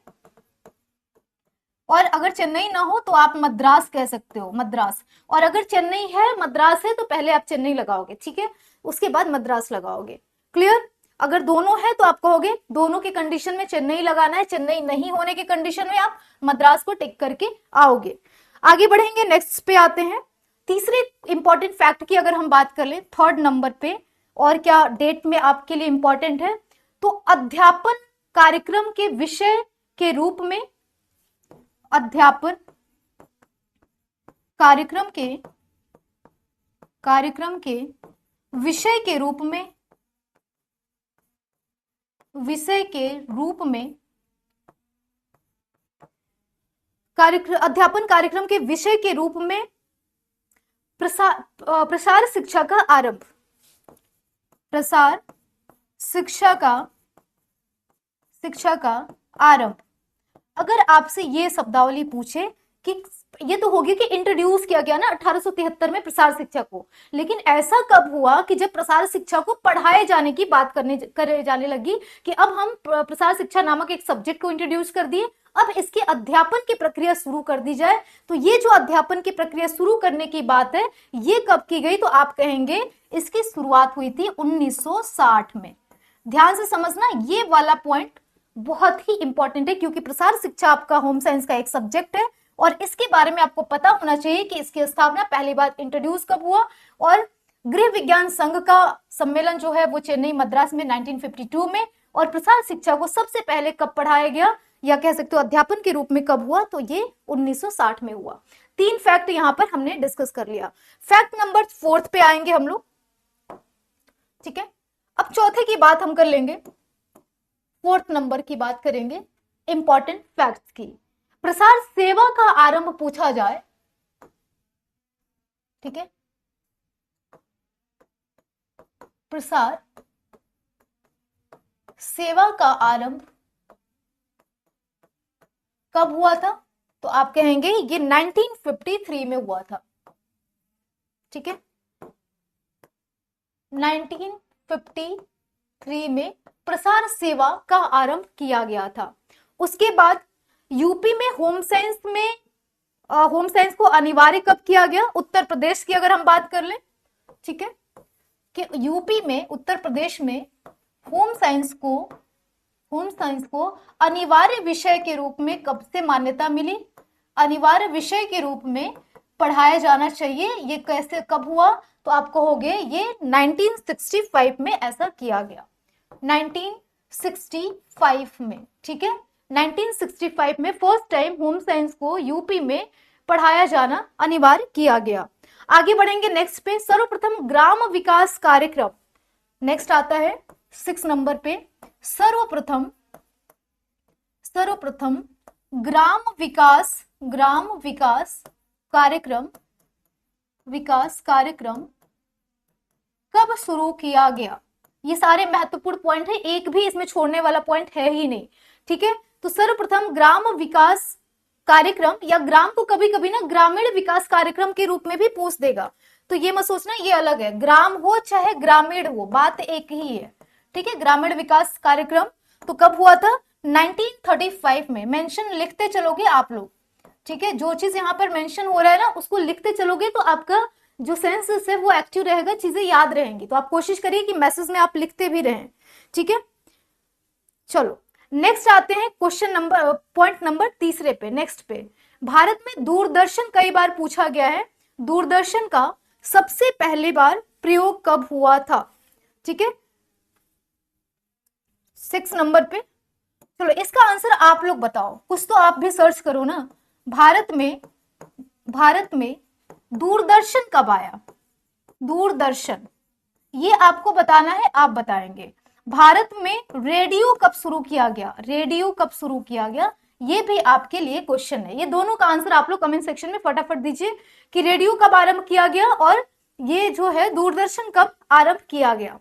और अगर चेन्नई ना हो तो आप मद्रास कह सकते हो, मद्रास। और अगर चेन्नई है, मद्रास है, तो पहले आप चेन्नई लगाओगे, ठीक है, उसके बाद मद्रास लगाओगे। क्लियर? अगर दोनों है तो आप कहोगे दोनों के कंडीशन में चेन्नई लगाना है, चेन्नई नहीं होने के कंडीशन में आप मद्रास को टिक करके आओगे। आगे बढ़ेंगे, नेक्स्ट पे आते हैं। तीसरे इंपॉर्टेंट फैक्ट की अगर हम बात कर ले, थर्ड नंबर पे, और क्या डेट में आपके लिए इंपॉर्टेंट है, तो अध्यापन कार्यक्रम के विषय के रूप में, अध्यापन कार्यक्रम के विषय के रूप में, अध्यापन कार्यक्रम के विषय के रूप में प्रसार शिक्षा का आरंभ, प्रसार शिक्षा का आरंभ। अगर आपसे ये शब्दावली पूछे कि ये तो होगी कि इंट्रोड्यूस किया गया ना 1873 में प्रसार शिक्षा को, लेकिन ऐसा कब हुआ कि जब प्रसार शिक्षा को पढ़ाए जाने की बात करे जाने लगी कि अब हम प्रसार शिक्षा नामक एक सब्जेक्ट को इंट्रोड्यूस कर दिए, अब इसके अध्यापन की प्रक्रिया शुरू कर दी जाए, तो ये जो अध्यापन की प्रक्रिया शुरू करने की बात है ये कब की गई, तो आप कहेंगे इसकी शुरुआत हुई थी 1960 में। ध्यान से समझना, ये वाला पॉइंट बहुत ही इंपॉर्टेंट है, क्योंकि प्रसार शिक्षा आपका होम साइंस का एक सब्जेक्ट है और इसके बारे में आपको पता होना चाहिए कि इसकी स्थापना पहली बार इंट्रोड्यूस कब हुआ, और गृह विज्ञान संघ का सम्मेलन जो है वो चेन्नई मद्रास में 1952 में, और प्रसार शिक्षा को सबसे पहले कब पढ़ाया गया या कह सकते हो अध्यापन के रूप में कब हुआ, तो ये 1960 में हुआ। 3 फैक्ट यहां पर हमने डिस्कस कर लिया। फैक्ट नंबर 4 पे आएंगे हम लोग, ठीक है। अब चौथे की बात हम कर लेंगे, 4th नंबर की बात करेंगे इंपॉर्टेंट फैक्ट्स की। प्रसार सेवा का आरंभ पूछा जाए, ठीक है, प्रसार सेवा का आरंभ कब हुआ था, तो आप कहेंगे ये 1953 में हुआ था, ठीक है। 1953 में प्रसार सेवा का आरंभ किया गया था। उसके बाद यूपी में होम साइंस को अनिवार्य कब किया गया, उत्तर प्रदेश की अगर हम बात कर लें, ठीक है, कि यूपी में, उत्तर प्रदेश में होम साइंस को अनिवार्य विषय के रूप में कब से मान्यता मिली, अनिवार्य विषय के रूप में पढ़ाया जाना चाहिए, ये कैसे कब हुआ, तो आप कहोगे ये 1965 में ऐसा किया गया, 1965 में, ठीक है। 1965 में फर्स्ट टाइम होम साइंस को यूपी में पढ़ाया जाना अनिवार्य किया गया। आगे बढ़ेंगे नेक्स्ट पे, सर्वप्रथम ग्राम विकास कार्यक्रम, नेक्स्ट आता है 6 नंबर पे, सर्वप्रथम ग्राम विकास कार्यक्रम कब शुरू किया गया। ये सारे महत्वपूर्ण पॉइंट है, एक भी इसमें छोड़ने वाला पॉइंट है ही नहीं, ठीक है। तो सर्वप्रथम ग्राम विकास कार्यक्रम, या ग्राम को कभी कभी ना ग्रामीण विकास कार्यक्रम के रूप में भी पूछ देगा, तो ये मत सोचना ये अलग है, ग्राम हो चाहे ग्रामीण हो बात एक ही है, ठीक है। ग्रामीण विकास कार्यक्रम तो कब हुआ था, 1935 में। मेंशन लिखते चलोगे आप लोग, ठीक है, जो चीज यहाँ पर मेंशन हो रहा है ना उसको लिखते चलोगे तो आपका जो सेंस है वो एक्टिव रहेगा, चीजें याद रहेंगी। तो आप कोशिश करिए कि मैसेज में आप लिखते भी रहें, ठीक है। चलो नेक्स्ट आते हैं पॉइंट नंबर 3 पे, नेक्स्ट पे, भारत में दूरदर्शन कई बार पूछा गया है, दूरदर्शन का सबसे पहली बार प्रयोग कब हुआ था, ठीक है, 6 नंबर पे। चलो इसका आंसर आप लोग बताओ, कुछ तो आप भी सर्च करो ना। भारत में दूरदर्शन कब आया, दूरदर्शन ये आपको बताना है, आप बताएंगे। भारत में रेडियो कब शुरू किया गया, ये भी आपके लिए क्वेश्चन है। ये दोनों का आंसर आप लोग कमेंट सेक्शन में फटाफट दीजिए कि रेडियो कब आरंभ किया गया और ये जो है दूरदर्शन कब आरंभ किया गया।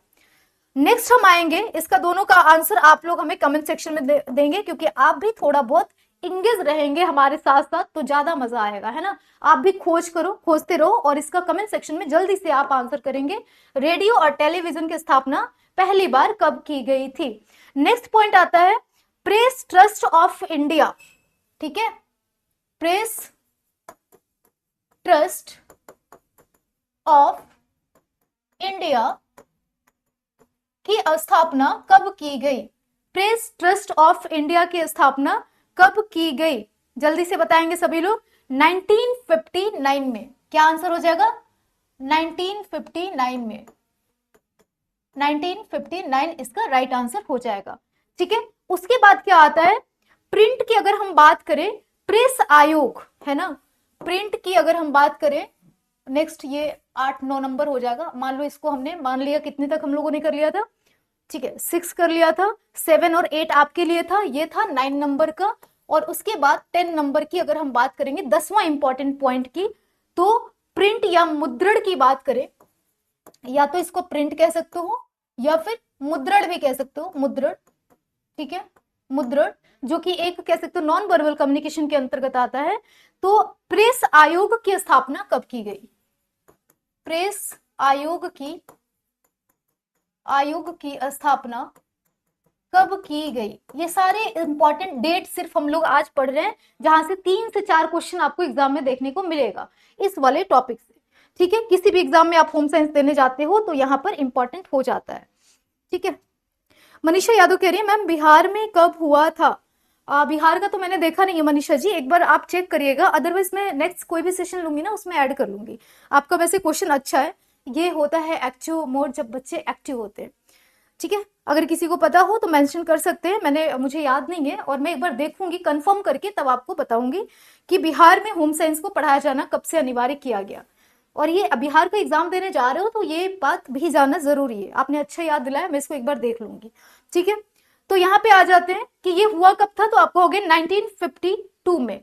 नेक्स्ट हम आएंगे, इसका दोनों का आंसर आप लोग हमें कमेंट सेक्शन में देंगे, क्योंकि आप भी थोड़ा बहुत इंगेज रहेंगे हमारे साथ साथ तो ज्यादा मजा आएगा, है ना। आप भी खोजते रहो और इसका कमेंट सेक्शन में जल्दी से आप आंसर करेंगे। रेडियो और टेलीविजन की स्थापना पहली बार कब की गई थी। नेक्स्ट पॉइंट आता है प्रेस ट्रस्ट ऑफ इंडिया, ठीक है, प्रेस ट्रस्ट ऑफ इंडिया की स्थापना कब की गई, प्रेस ट्रस्ट ऑफ इंडिया की स्थापना कब की गई, जल्दी से बताएंगे सभी लोग। 1959 में, क्या आंसर हो जाएगा, 1959 में, 1959 इसका राइट आंसर हो जाएगा, ठीक है। उसके बाद क्या आता है, प्रिंट की अगर हम बात करें, प्रेस आयोग है ना, प्रिंट की अगर हम बात करें, नेक्स्ट ये 8-9 नंबर हो जाएगा। मान लो इसको हमने मान लिया, कितने तक हम लोगों ने कर लिया था, ठीक है, 6 कर लिया था, 7 और 8 आपके लिए था, ये था 9 नंबर का। और उसके बाद 10 नंबर की अगर हम बात करेंगे, 10वां इंपॉर्टेंट पॉइंट की, तो प्रिंट या मुद्रण की बात करें, या तो इसको प्रिंट कह सकते हो या फिर मुद्रण भी कह सकते हो, मुद्रण, ठीक है, मुद्रण जो कि एक कह सकते हो नॉन वर्बल कम्युनिकेशन के अंतर्गत आता है। तो प्रेस आयोग की स्थापना कब की गई, प्रेस आयोग की स्थापना कब की गई। ये सारे इंपॉर्टेंट डेट सिर्फ हम लोग आज पढ़ रहे हैं, जहां से 3 से 4 क्वेश्चन आपको एग्जाम में देखने को मिलेगा इस वाले टॉपिक से। ठीक है, किसी भी एग्जाम में आप होम साइंस देने जाते हो तो यहाँ पर इंपॉर्टेंट हो जाता है। ठीक है, मनीषा यादव कह रही है मैम बिहार में कब हुआ था। बिहार का तो मैंने देखा नहीं है मनीषा जी, एक बार आप चेक करिएगा, अदरवाइज मैं नेक्स्ट कोई भी सेशन लूंगी ना उसमें ऐड कर लूंगी। आपका वैसे क्वेश्चन अच्छा है, ये होता है एक्टिव मोड जब बच्चे एक्टिव होते हैं। ठीक है, अगर किसी को पता हो तो मेंशन कर सकते हैं, मुझे याद नहीं है और मैं एक बार देखूंगी कंफर्म करके तब आपको बताऊंगी कि बिहार में होम साइंस को पढ़ाया जाना कब से अनिवार्य किया गया। और ये बिहार का एग्जाम देने जा रहे हो तो ये बात भी जानना जरूरी है। आपने अच्छा याद दिलाया, मैं इसको एक बार देख लूंगी। ठीक है, तो यहाँ पे आ जाते हैं कि ये हुआ कब था, तो आपको हो गया 1952 में।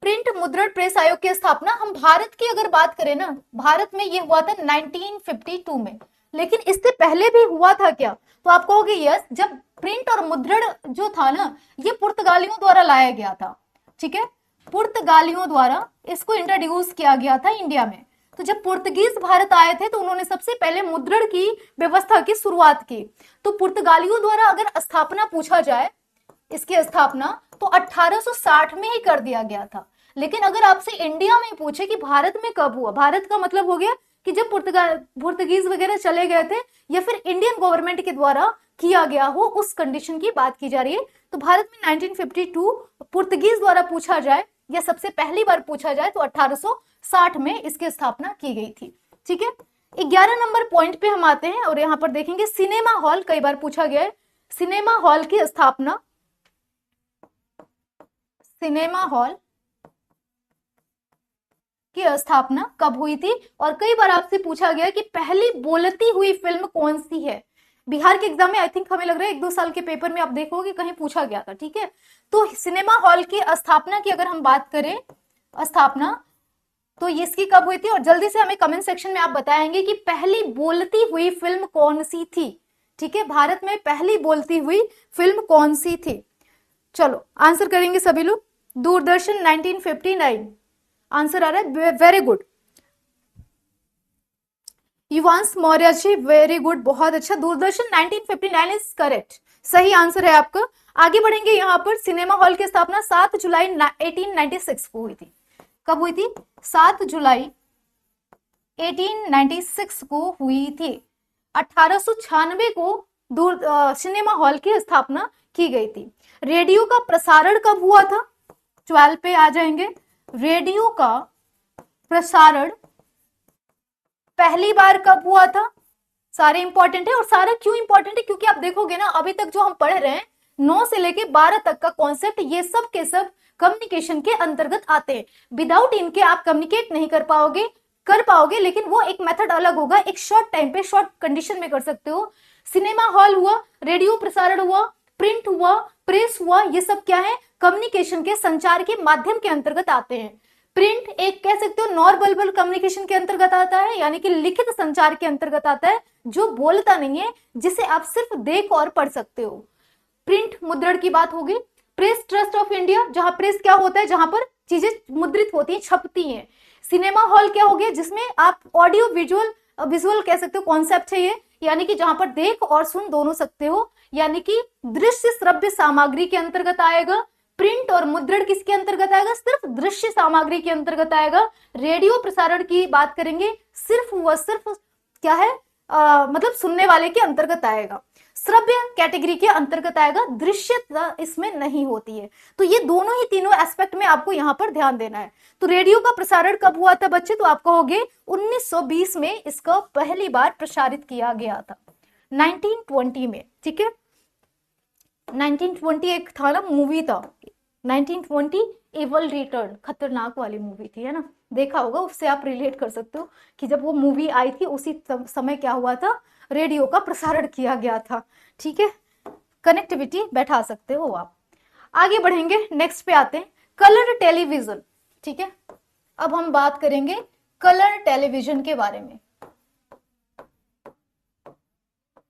प्रिंट मुद्रण प्रेस आयोग की स्थापना, हम भारत की अगर बात करें ना, भारत में ये हुआ था 1952 में। लेकिन इससे पहले भी हुआ था क्या, तो आप कहोगे यस, जब प्रिंट और मुद्रण जो था ना, ये पुर्तगालियों द्वारा लाया गया था। ठीक है, पुर्तगालियों द्वारा इसको इंट्रोड्यूस किया गया था इंडिया में। तो जब पुर्तगीज भारत आए थे तो उन्होंने सबसे पहले मुद्रण की व्यवस्था की शुरुआत की। तो पुर्तगालियों द्वारा अगर स्थापना पूछा जाए, इसकी स्थापना तो 1860 में ही कर दिया गया था। लेकिन अगर आपसे इंडिया में पूछे कि भारत में कब हुआ, भारत का मतलब हो गया कि जब पुर्तगीज वगैरह चले गए थे या फिर इंडियन गवर्नमेंट के द्वारा किया गया हो, उस कंडीशन की बात की जा रही है। तो भारत में 1952 पुर्तगीज द्वारा पूछा जाए या सबसे पहली बार पूछा जाए तो 1860 में इसकी स्थापना की गई थी। ठीक है, 11 नंबर पॉइंट पे हम आते हैं और यहाँ पर देखेंगे सिनेमा हॉल, कई बार पूछा गया है। सिनेमा हॉल की स्थापना, सिनेमा हॉल की स्थापना कब हुई थी, और कई बार आपसे पूछा गया कि पहली बोलती हुई फिल्म कौन सी है। बिहार के एग्जाम में आई थिंक हमें लग रहा है 1-2 साल के पेपर में आप देखोगे कहीं पूछा गया था। ठीक है, तो सिनेमा हॉल की स्थापना की अगर हम बात करें, स्थापना तो इसकी कब हुई थी, और जल्दी से हमें कमेंट सेक्शन में आप बताएंगे कि पहली बोलती हुई फिल्म कौन सी थी। ठीक है, भारत में पहली बोलती हुई फिल्म कौन सी थी। चलो आंसर करेंगे सभी लोग। दूरदर्शन 1959 आंसर आ रहा है, very good. Yuvansh Maurya ji very good, बहुत अच्छा, दूरदर्शन 1959 इज करेक्ट, सही आंसर है आपका। आगे बढ़ेंगे, यहाँ पर सिनेमा हॉल की स्थापना 7 जुलाई 1896 को हुई थी। कब हुई थी, 7 जुलाई 1896 को हुई थी। 1896 को सिनेमा हॉल की स्थापना की गई थी। रेडियो का प्रसारण कब हुआ था, 12 पे आ जाएंगे। रेडियो का प्रसारण पहली बार कब हुआ था, सारे इंपॉर्टेंट है। और सारा क्यों इंपॉर्टेंट है, क्योंकि आप देखोगे ना अभी तक जो हम पढ़ रहे हैं 9 से लेके 12 तक का कॉन्सेप्ट, ये सब के सब कम्युनिकेशन के अंतर्गत आते हैं। विदाउट इनके आप कम्युनिकेट नहीं कर पाओगे, लेकिन वो एक मेथड अलग होगा, एक शॉर्ट टाइम पे शॉर्ट कंडीशन में कर सकते हो। सिनेमा हॉल हुआ, रेडियो प्रसारण हुआ, प्रिंट हुआ, प्रेस हुआ, ये सब क्या है, कम्युनिकेशन के संचार के माध्यम के अंतर्गत आते हैं। प्रिंट एक कह सकते हो नॉन वर्बल कम्युनिकेशन के अंतर्गत आता है, यानी कि लिखित संचार के अंतर्गत आता है, जो बोलता नहीं है, जिसे आप सिर्फ देख और पढ़ सकते हो। प्रिंट मुद्रण की बात होगी। प्रेस ट्रस्ट ऑफ इंडिया, जहां प्रेस क्या होता है, जहां पर चीजें मुद्रित होती हैं, छपती हैं। सिनेमा हॉल क्या हो गया, जिसमें आप ऑडियो विजुअल कह सकते हो कॉन्सेप्ट है ये, यानी कि जहां पर देख और सुन दोनों सकते हो, यानी कि दृश्य श्रव्य सामग्री के अंतर्गत आएगा। प्रिंट और मुद्रण किसके अंतर्गत आएगा, सिर्फ दृश्य सामग्री के अंतर्गत आएगा। रेडियो प्रसारण की बात करेंगे, सिर्फ व सिर्फ क्या है, मतलब सुनने वाले के अंतर्गत आएगा। श्रव्य कैटेगरी के अंतर्गत आएगा, दृश्यता इसमें नहीं होती है। तो ये दोनों ही तीनों एस्पेक्ट में आपको यहाँ पर ध्यान देना है। तो रेडियो का प्रसारण कब हुआ था बच्चे, तो आप कहोगे 1920 में इसका पहली बार प्रसारित किया गया था, 1920 में। ठीक है, 1920 एक था ना मूवी था, 1920 एवल रिटर्न, खतरनाक वाली मूवी थी, है ना, देखा होगा, उससे आप रिलेट कर सकते हो कि जब वो मूवी आई थी उसी समय क्या हुआ था, रेडियो का प्रसारण किया गया था। ठीक है, कनेक्टिविटी बैठा सकते हो आप। आगे बढ़ेंगे, नेक्स्ट पे आते हैं, कलर टेलीविजन। ठीक है, अब हम बात करेंगे कलर टेलीविजन के बारे में।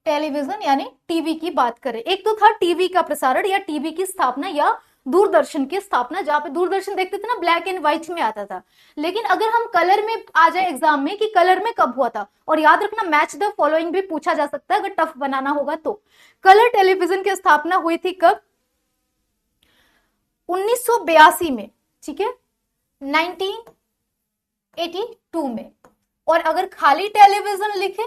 टेलीविजन यानी टीवी की बात करें, एक तो था टीवी का प्रसारण या टीवी की स्थापना या दूरदर्शन की स्थापना, जहां पे दूरदर्शन देखते थे ना ब्लैक एंड व्हाइट में आता था, लेकिन अगर हम कलर में आ जाए एग्जाम में कि कलर में कब हुआ था, और याद रखना मैच द फॉलोइंग भी पूछा जा सकता है अगर टफ बनाना होगा तो। कलर टेलीविजन की स्थापना हुई थी कब? 1982 में, ठीक है, 1982 में। और अगर खाली टेलीविजन लिखे,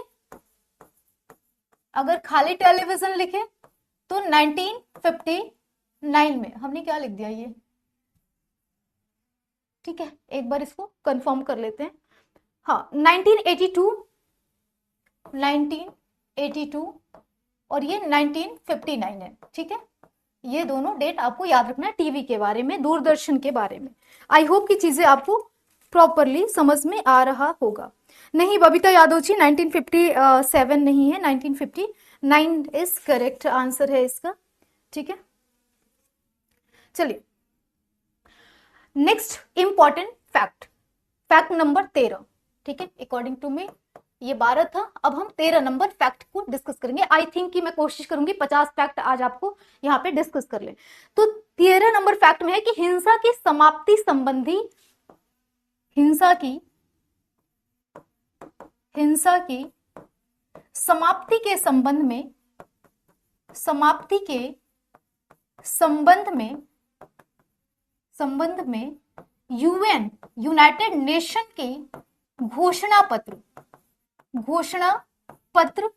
अगर खाली टेलीविजन लिखे तो 1959 में। हमने क्या लिख दिया ये, ठीक है, एक बार इसको कंफर्म कर लेते हैं। हाँ 1982, 1982 और ये 1959 है, ठीक है। ये दोनों डेट आपको याद रखना है टीवी के बारे में, दूरदर्शन के बारे में। आई होप की चीजें आपको प्रॉपरली समझ में आ रहा होगा। नहीं बबीता यादव जी 1957 नहीं है, 1959 इज करेक्ट आंसर है इसका, ठीक है। चलिए next important fact, fact number 13, ठीक है। अकॉर्डिंग टू मी ये 12 था, अब हम 13 नंबर फैक्ट को डिस्कस करेंगे। आई थिंक कि मैं कोशिश करूंगी 50 फैक्ट आज आपको यहाँ पे डिस्कस कर ले। तो 13 नंबर फैक्ट में है कि हिंसा की समाप्ति संबंधी, हिंसा की समाप्ति के संबंध में, समाप्ति के संबंध में यूएन, यूनाइटेड नेशन की घोषणा पत्र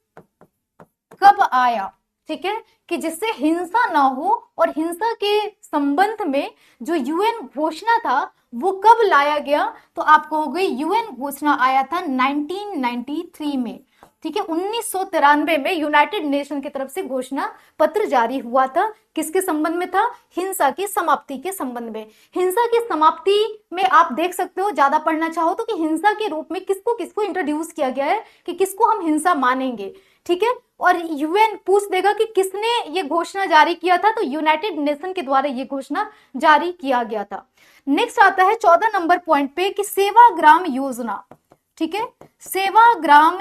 कब आया, ठीक है, कि जिससे हिंसा ना हो, और हिंसा के संबंध में जो यूएन घोषणा था वो कब लाया गया, तो आप कहोगे यूएन घोषणा आया था 1993 में, ठीक है। 1993 में यूनाइटेड नेशन की तरफ से घोषणा पत्र जारी हुआ था, किसके संबंध में था, हिंसा की समाप्ति के संबंध में। हिंसा की समाप्ति में आप देख सकते हो, ज्यादा पढ़ना चाहो तो, कि हिंसा के रूप में किसको किसको इंट्रोड्यूस किया गया है, कि किसको हम हिंसा मानेंगे, ठीक है। और यूएन पूछ देगा कि किसने ये घोषणा जारी किया था, तो यूनाइटेड नेशन के द्वारा ये घोषणा जारी किया गया था। नेक्स्ट आता है 14 नंबर पॉइंट पे कि सेवाग्राम योजना, ठीक है, सेवाग्राम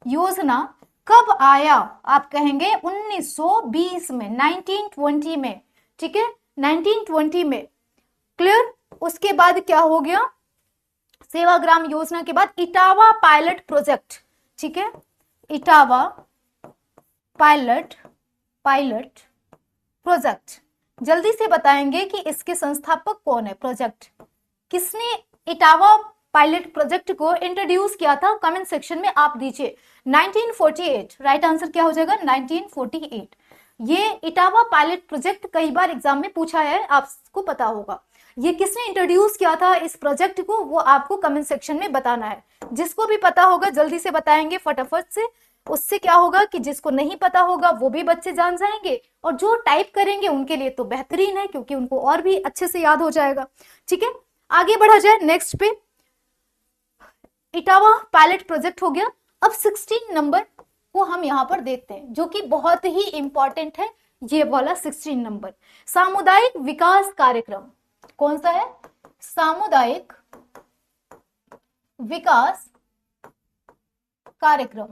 योजना कब आया, आप कहेंगे 1920 में, 1920 में, ठीक है, 1920 में, क्लियर। उसके बाद क्या हो गया, सेवाग्राम योजना के बाद इटावा पायलट प्रोजेक्ट, ठीक है, इटावा पायलट प्रोजेक्ट। जल्दी से बताएंगे कि इसके संस्थापक कौन है, प्रोजेक्ट किसने इटावा पायलट प्रोजेक्ट को इंट्रोड्यूस किया था, कमेंट सेक्शन में आप दीजिए। 1948 राइट आंसर क्या हो जाएगा, 1948। ये इटावा पायलट प्रोजेक्ट कई बार एग्जाम में पूछा है, आपको पता होगा। ये किसने इंट्रोड्यूस किया था इस प्रोजेक्ट को, वो आपको कमेंट सेक्शन में बताना है। जिसको भी पता होगा जल्दी से बताएंगे फटाफट से, उससे क्या होगा कि जिसको नहीं पता होगा वो भी बच्चे जान जाएंगे, और जो टाइप करेंगे उनके लिए तो बेहतरीन है, क्योंकि उनको और भी अच्छे से याद हो जाएगा, ठीक है। आगे बढ़ा जाए नेक्स्ट पे, इटावा पायलट प्रोजेक्ट हो गया। अब 16 नंबर को हम यहां पर देखते हैं, जो कि बहुत ही इंपॉर्टेंट है, ये वाला 16 नंबर, सामुदायिक विकास कार्यक्रम। कौन सा है, सामुदायिक विकास कार्यक्रम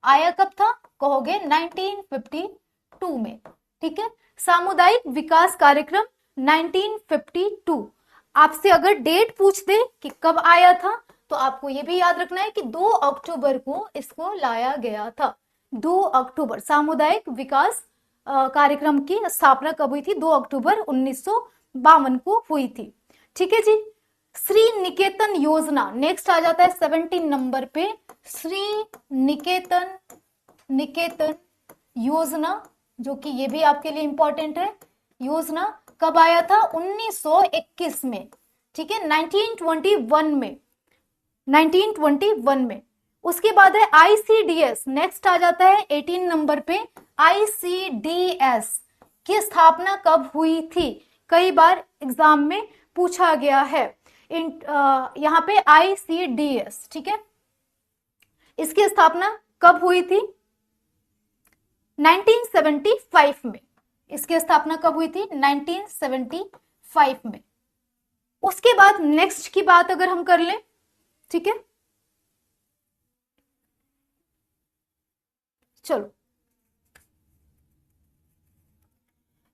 आया कब था, कहोगे 1952 में, ठीक है। सामुदायिक विकास कार्यक्रम 1952। आपसे अगर डेट पूछ दे कि कब आया था, तो आपको यह भी याद रखना है कि 2 अक्टूबर को इसको लाया गया था। 2 अक्टूबर सामुदायिक विकास कार्यक्रम की स्थापना कब हुई थी, 2 अक्टूबर 1952 को हुई थी, ठीक है जी। श्री निकेतन योजना नेक्स्ट आ जाता है 17 नंबर पे, श्री निकेतन योजना, जो कि ये भी आपके लिए इंपॉर्टेंट है। योजना कब आया था, 1921 में, ठीक है, 1921 में, 1921 में। उसके बाद है आईसीडीएस, नेक्स्ट आ जाता है 18 नंबर पे, आईसीडीएस की स्थापना कब हुई थी, कई बार एग्जाम में पूछा गया है। यहाँ पे आईसीडीएस, ठीक है, इसकी स्थापना कब हुई थी, 1975 में। इसकी स्थापना कब हुई थी, 1975 में। उसके बाद नेक्स्ट की बात अगर हम कर लें, ठीक है, चलो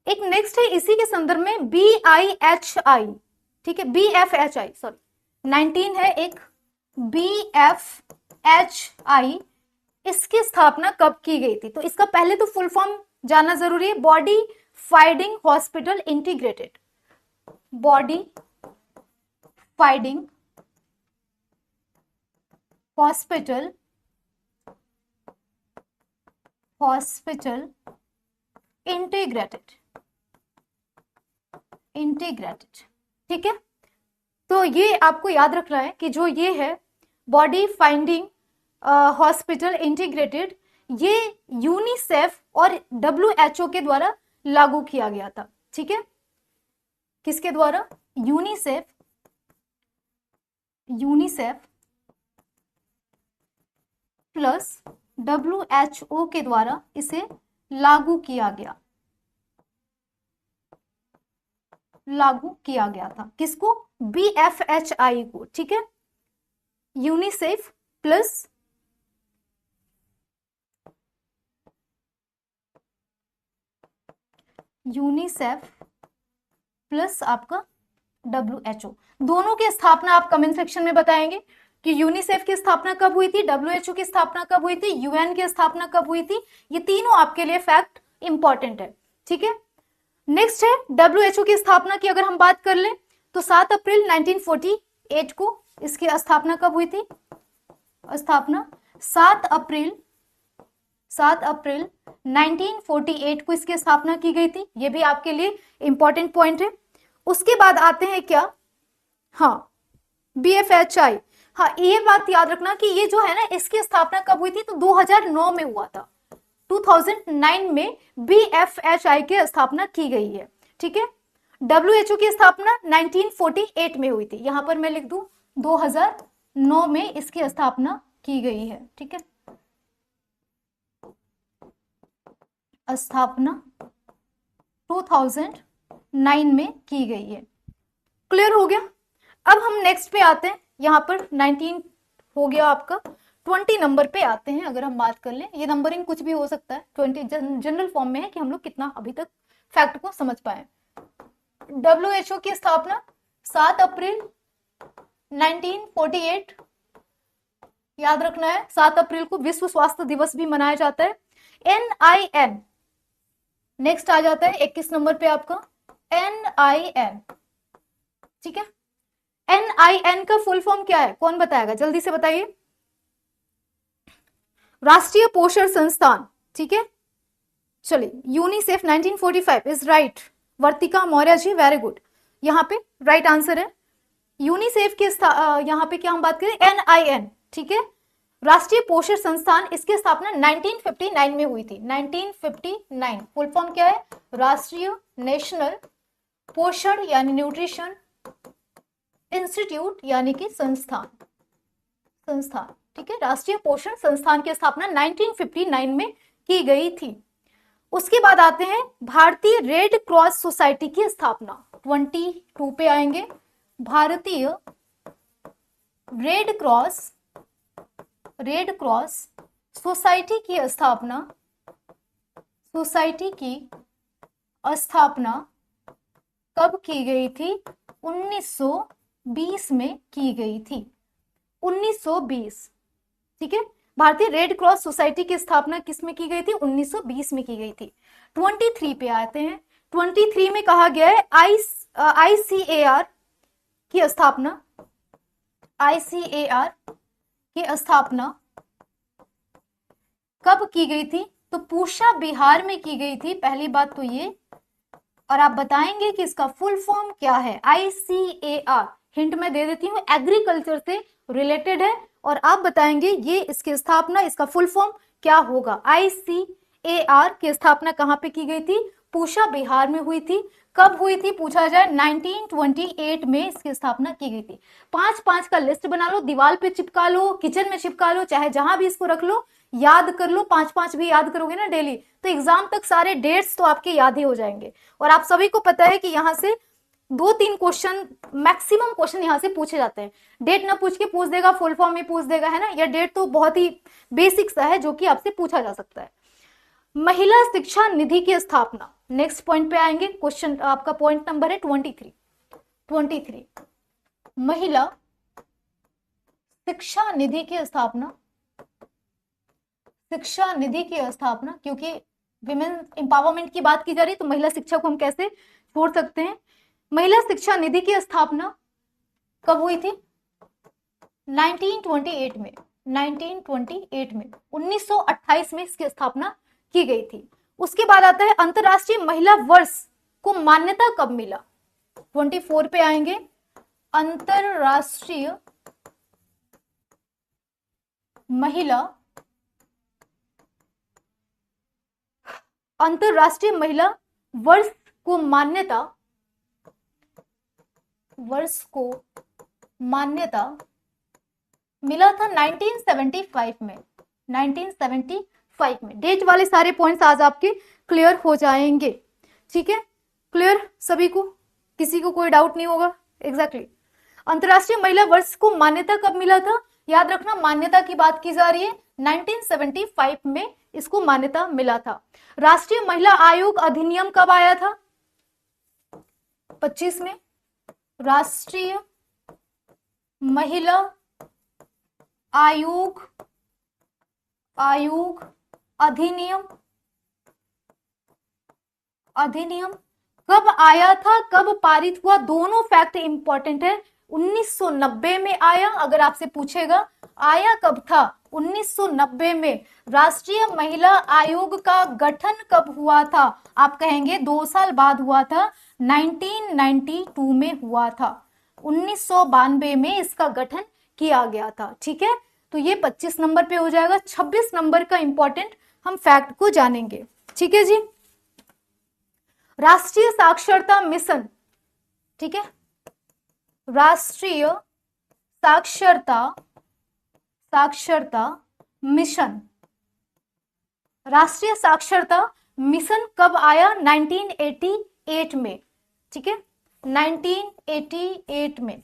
एक नेक्स्ट है इसी के संदर्भ में BIHI, ठीक है, BFHI, सॉरी 19 है एक BFHI, इसकी स्थापना कब की गई थी? तो इसका पहले तो फुल फॉर्म जानना जरूरी है, body finding hospital integrated, body finding hospital integrated, ठीक है। तो ये आपको याद रखना है कि जो ये है बॉडी फाइंडिंग हॉस्पिटल इंटीग्रेटेड, ये यूनिसेफ और WHO के द्वारा लागू किया गया था, ठीक है। किसके द्वारा? यूनिसेफ प्लस WHO के द्वारा इसे लागू किया था। किसको? BFHI को, ठीक है। यूनिसेफ प्लस आपका WHO, दोनों की स्थापना आप कमेंट सेक्शन में बताएंगे कि यूनिसेफ की स्थापना कब हुई थी, WHO की स्थापना कब हुई थी, UN की स्थापना कब हुई थी। ये तीनों आपके लिए फैक्ट इंपॉर्टेंट है, ठीक है। नेक्स्ट है WHO की स्थापना की अगर हम बात कर लें तो 7 अप्रैल 1948 को इसकी स्थापना कब हुई थी? स्थापना 7 अप्रैल 1948 को इसकी स्थापना की गई थी। ये भी आपके लिए इंपॉर्टेंट पॉइंट है। उसके बाद आते हैं क्या? हाँ, BFHI। हाँ, ये बात याद रखना कि ये जो है ना, इसकी स्थापना कब हुई थी? तो 2009 में हुआ था। 2009 में BFHI की स्थापना की गई है, ठीक है। WHO की स्थापना 1948 में हुई थी, यहां पर मैं लिख दूं 2009 में इसकी स्थापना की गई है, ठीक है। स्थापना 2009 में की गई है। क्लियर हो गया? अब हम नेक्स्ट पे आते हैं। यहां पर 19 हो गया आपका, 20 नंबर पे आते हैं। अगर हम बात कर लें, ये नंबरिंग कुछ भी हो सकता है, 20 जनरल फॉर्म में है कि हम लोग कितना अभी तक फैक्ट को समझ पाए। WHO की स्थापना 7 अप्रैल 1948, याद रखना है 7 अप्रैल को विश्व स्वास्थ्य दिवस भी मनाया जाता है। NIN नेक्स्ट आ जाता है 21 नंबर पे आपका NIN, ठीक है। NIN का फुल फॉर्म क्या है? कौन बताएगा? जल्दी से बताइए। राष्ट्रीय पोषण संस्थान, ठीक है। चलिए, UNICEF 1945 is right. Vartika Maurya ji, very good. यहाँ पे राइट आंसर है यूनिसेफ के यहाँ पे क्या हम बात करें? NIN, ठीक है। राष्ट्रीय पोषण संस्थान, इसकी स्थापना 1959 में हुई थी। 1959 फुल फॉर्म क्या है? राष्ट्रीय नेशनल पोषण यानी न्यूट्रिशन इंस्टीट्यूट यानी कि संस्थान, ठीक है। राष्ट्रीय पोषण संस्थान की स्थापना 1959 में की गई थी। उसके बाद आते हैं भारतीय रेड क्रॉस सोसाइटी की स्थापना, 22 पे आएंगे। भारतीय रेड क्रॉस सोसाइटी की स्थापना कब की गई थी? 1920 में की गई थी, 1920, ठीक है। भारतीय रेड क्रॉस सोसाइटी की स्थापना किस में की गई थी? 1920 में की गई थी। 23 पे आते हैं। 23 में कहा गया है ICAR की स्थापना, ICAR की स्थापना कब की गई थी? तो पूसा बिहार में की गई थी, पहली बात तो ये। और आप बताएंगे कि इसका फुल फॉर्म क्या है? ICAR, हिंट मैं दे देती हूँ, एग्रीकल्चर से रिलेटेड है। और आप बताएंगे ये इसकी स्थापना, इसका फुल फॉर्म क्या होगा? ICAR की स्थापना कहां पे की गई थी? पूसा बिहार में हुई थी। कब हुई थी पूछा जाए? 1928 में इसकी स्थापना की गई थी। 5-5 का लिस्ट बना लो, दीवार पे चिपका लो, किचन में चिपका लो, चाहे जहां भी इसको रख लो, याद कर लो। 5-5 भी याद करोगे ना डेली, तो एग्जाम तक सारे डेट्स तो आपके याद ही हो जाएंगे। और आप सभी को पता है कि यहाँ से 2-3 क्वेश्चन, मैक्सिमम क्वेश्चन यहाँ से पूछे जाते हैं। डेट ना पूछ के पूछ देगा, फुल फॉर्म में पूछ देगा, है ना। यह डेट तो बहुत ही बेसिक सा है जो कि आपसे पूछा जा सकता है। महिला शिक्षा निधि की स्थापना। नेक्स्ट पॉइंट पे आएंगे, क्वेश्चन आपका पॉइंट नंबर है 23। महिला शिक्षा निधि की स्थापना, शिक्षा निधि की स्थापना, क्योंकि विमेन एम्पावरमेंट की बात की जा रही है तो महिला शिक्षा को हम कैसे छोड़ सकते हैं। महिला शिक्षा निधि की स्थापना कब हुई थी? 1928 में, 1928 में, 1928 में इसकी स्थापना की गई थी। उसके बाद आता है अंतरराष्ट्रीय महिला वर्ष को मान्यता कब मिला? 24 पे आएंगे। अंतरराष्ट्रीय महिला वर्ष को मान्यता मिला था 1975 में, 1975 में। डेट वाले सारे पॉइंट्स आज आपके क्लियर हो जाएंगे, ठीक है? क्लियर सभी को, किसी को कोई डाउट नहीं होगा? एग्जैक्टली अंतरराष्ट्रीय महिला वर्ष को मान्यता कब मिला था? याद रखना, मान्यता की बात की जा रही है, 1975 में इसको मान्यता मिला था। राष्ट्रीय महिला आयोग अधिनियम कब आया था? 25 में। राष्ट्रीय महिला आयोग अधिनियम कब आया था, कब पारित हुआ? दोनों फैक्ट इंपॉर्टेंट है। 1990 में आया, अगर आपसे पूछेगा आया कब था, 1990 में। राष्ट्रीय महिला आयोग का गठन कब हुआ था? आप कहेंगे 2 साल बाद हुआ था, 1992 में हुआ था, 1992 में इसका गठन किया गया था, ठीक है? तो ये 25 नंबर पे हो जाएगा। 26 नंबर का इंपॉर्टेंट हम फैक्ट को जानेंगे, ठीक है जी? राष्ट्रीय साक्षरता मिशन, ठीक है? राष्ट्रीय साक्षरता मिशन, राष्ट्रीय साक्षरता मिशन कब आया? 1988 में, ठीक है? 1988 में,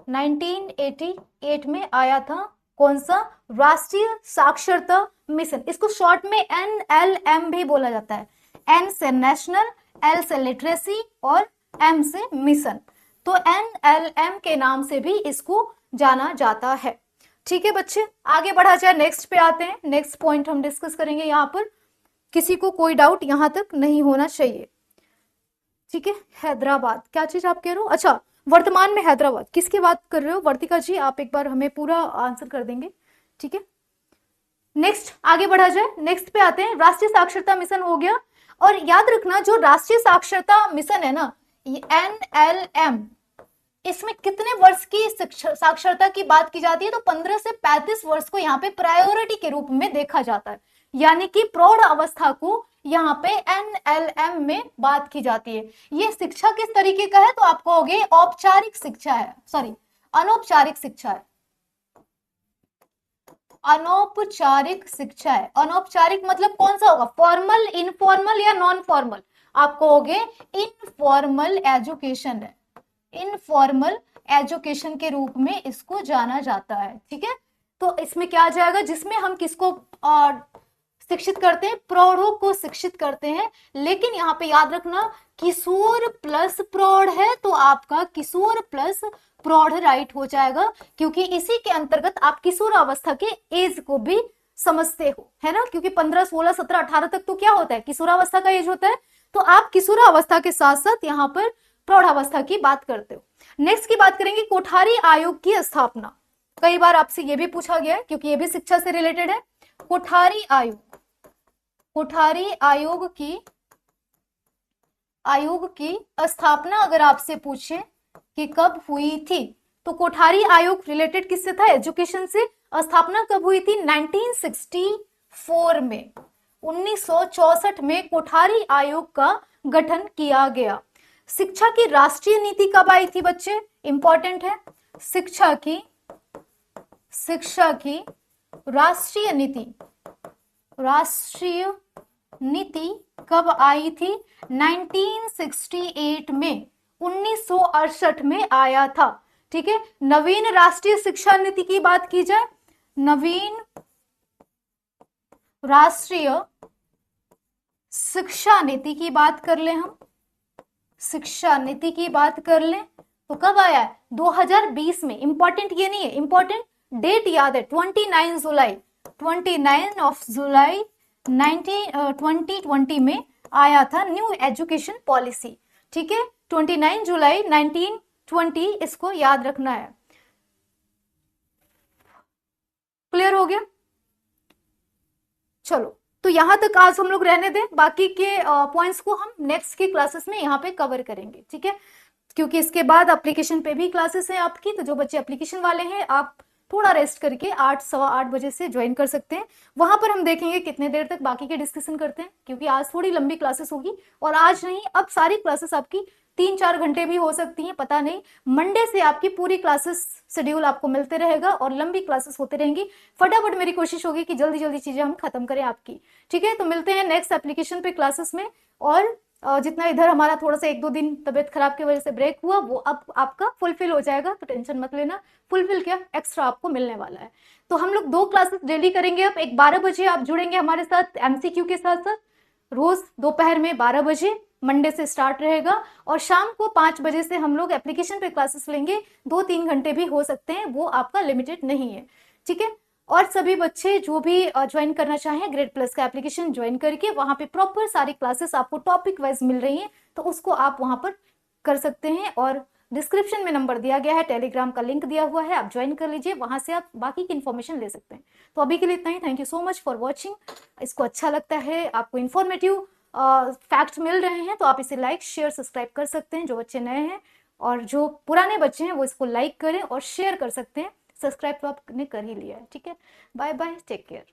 1988 में आया था। कौन सा? राष्ट्रीय साक्षरता मिशन। इसको शॉर्ट में NLM भी बोला जाता है। N से नेशनल, L से लिटरेसी और M से मिशन, तो NLM के नाम से भी इसको जाना जाता है, ठीक है बच्चे? आगे बढ़ा जाए, नेक्स्ट पे आते हैं। नेक्स्ट पॉइंट हम डिस्कस करेंगे, यहाँ पर किसी को कोई डाउट यहाँ तक नहीं होना चाहिए, ठीक है? हैदराबाद, क्या चीज आप कह रहे हो? अच्छा, वर्तमान में हैदराबाद किसकी बात कर रहे हो? वर्तिका जी, आप एक बार हमें पूरा आंसर कर देंगे, ठीक है? नेक्स्ट आगे बढ़ा जाए, नेक्स्ट पे आते हैं। राष्ट्रीय साक्षरता मिशन हो गया, और याद रखना जो राष्ट्रीय साक्षरता मिशन है ना, ये NLM, इसमें कितने वर्ष की साक्षरता की बात की जाती है? तो 15 से 35 वर्ष को यहाँ पे प्रायोरिटी के रूप में देखा जाता है, यानी कि प्रौढ़ अवस्था को यहाँ पे NLM में बात की जाती है। ये शिक्षा किस तरीके का है? तो आप कहोगे औपचारिक शिक्षा है, सॉरी अनौपचारिक शिक्षा है, अनौपचारिक शिक्षा है। अनौपचारिक मतलब कौन सा होगा? फॉर्मल, इनफॉर्मल या नॉन फॉर्मल? आप कहोगे इनफॉर्मल एजुकेशन है, इनफॉर्मल एजुकेशन के रूप में इसको जाना जाता है, ठीक है? तो इसमें क्या आ जाएगा? जिसमें हम किसको शिक्षित करते हैं? प्रौढ़ों को शिक्षित करते हैं। लेकिन यहाँ पे याद रखना, किशोर प्लस प्रौढ़ है, तो आपका किशोर प्लस प्रौढ़ राइट हो जाएगा, क्योंकि इसी के अंतर्गत आप किशोर अवस्था के एज को भी समझते हो, है ना? क्योंकि 15, 16, 17, 18 तक तो क्या होता है? किशोरावस्था का एज होता है। तो आप किशोरावस्था के साथ साथ यहाँ पर प्रौढ़ावस्था की बात करते हो। नेक्स्ट की बात करेंगे, कोठारी आयोग की स्थापना। कई बार आपसे ये भी पूछा गया है, क्योंकि ये भी शिक्षा से रिलेटेड है। कोठारी आयोग की स्थापना अगर आपसे पूछे कि कब हुई थी, तो कोठारी आयोग रिलेटेड किससे था? एजुकेशन से। स्थापना कब हुई थी? 1964 में, 1964 में कोठारी आयोग का गठन किया गया। शिक्षा की राष्ट्रीय नीति कब आई थी बच्चे? इंपॉर्टेंट है। शिक्षा की राष्ट्रीय नीति कब आई थी? 1968 में, 1968 में आया था, ठीक है? नवीन राष्ट्रीय शिक्षा नीति की बात की जाए, नवीन राष्ट्रीय शिक्षा नीति की बात कर लें, हम शिक्षा नीति की बात कर लें तो कब आया है? 2020 में। इंपॉर्टेंट ये नहीं है, इंपॉर्टेंट डेट याद है, 29 जुलाई, 29 ऑफ जुलाई 2020 में आया था न्यू एजुकेशन पॉलिसी। ठीक है, 29 जुलाई 1920, इसको याद रखना है। क्लियर हो गया? चलो, तो यहां तक आज हम लोग रहने दें, बाकी के पॉइंट्स को हम नेक्स्ट की क्लासेस में यहाँ पे कवर करेंगे। ठीक है, क्योंकि इसके बाद एप्लीकेशन पे भी क्लासेस हैं आपकी, तो जो बच्चे एप्लीकेशन वाले हैं आप थोड़ा रेस्ट करके 8 सवा 8 बजे से ज्वाइन कर सकते हैं। वहां पर हम देखेंगे कितने देर तक बाकी के डिस्कशन करते हैं, क्योंकि आज थोड़ी लंबी क्लासेस होगी, और आज नहीं, अब सारी क्लासेस आपकी 3-4 घंटे भी हो सकती हैं, पता नहीं। मंडे से आपकी पूरी क्लासेस शेड्यूल आपको मिलते रहेगा और लंबी क्लासेस होते रहेंगी। फटाफट मेरी कोशिश होगी कि जल्दी जल्दी चीजें हम खत्म करें आपकी। ठीक है, तो मिलते हैं नेक्स्ट एप्लीकेशन पे क्लासेस में। और जितना इधर हमारा थोड़ा सा 1-2 दिन तबियत खराब की वजह से ब्रेक हुआ, वो अब आपका फुलफिल हो जाएगा, तो टेंशन मत लेना। फुलफिल क्या, एक्स्ट्रा आपको मिलने वाला है। तो हम लोग 2 क्लासेस डेली करेंगे। अब एक 12 बजे आप जुड़ेंगे हमारे साथ एमसीक्यू के साथ साथ, रोज दोपहर में 12 बजे मंडे से स्टार्ट रहेगा, और शाम को 5 बजे से हम लोग एप्लीकेशन पे क्लासेस लेंगे। 2-3 घंटे भी हो सकते हैं, वो आपका लिमिटेड नहीं है। ठीक है, और सभी बच्चे जो भी ज्वाइन करना चाहें, ग्रेड प्लस का एप्लीकेशन ज्वाइन करके वहां पे प्रॉपर सारी क्लासेस आपको टॉपिक वाइज मिल रही हैं, तो उसको आप वहां पर कर सकते हैं। और डिस्क्रिप्शन में नंबर दिया गया है, टेलीग्राम का लिंक दिया हुआ है, आप ज्वाइन कर लीजिए, वहां से आप बाकी की इन्फॉर्मेशन ले सकते हैं। तो अभी के लिए इतना ही। Thank you so much for watching. इसको अच्छा लगता है, आपको इन्फॉर्मेटिव फैक्ट मिल रहे हैं, तो आप इसे लाइक शेयर सब्सक्राइब कर सकते हैं, जो बच्चे नए हैं, और जो पुराने बच्चे हैं वो इसको लाइक करें और शेयर कर सकते हैं। सब्सक्राइब तो आपने कर ही लिया है। ठीक है, बाय बाय, टेक केयर।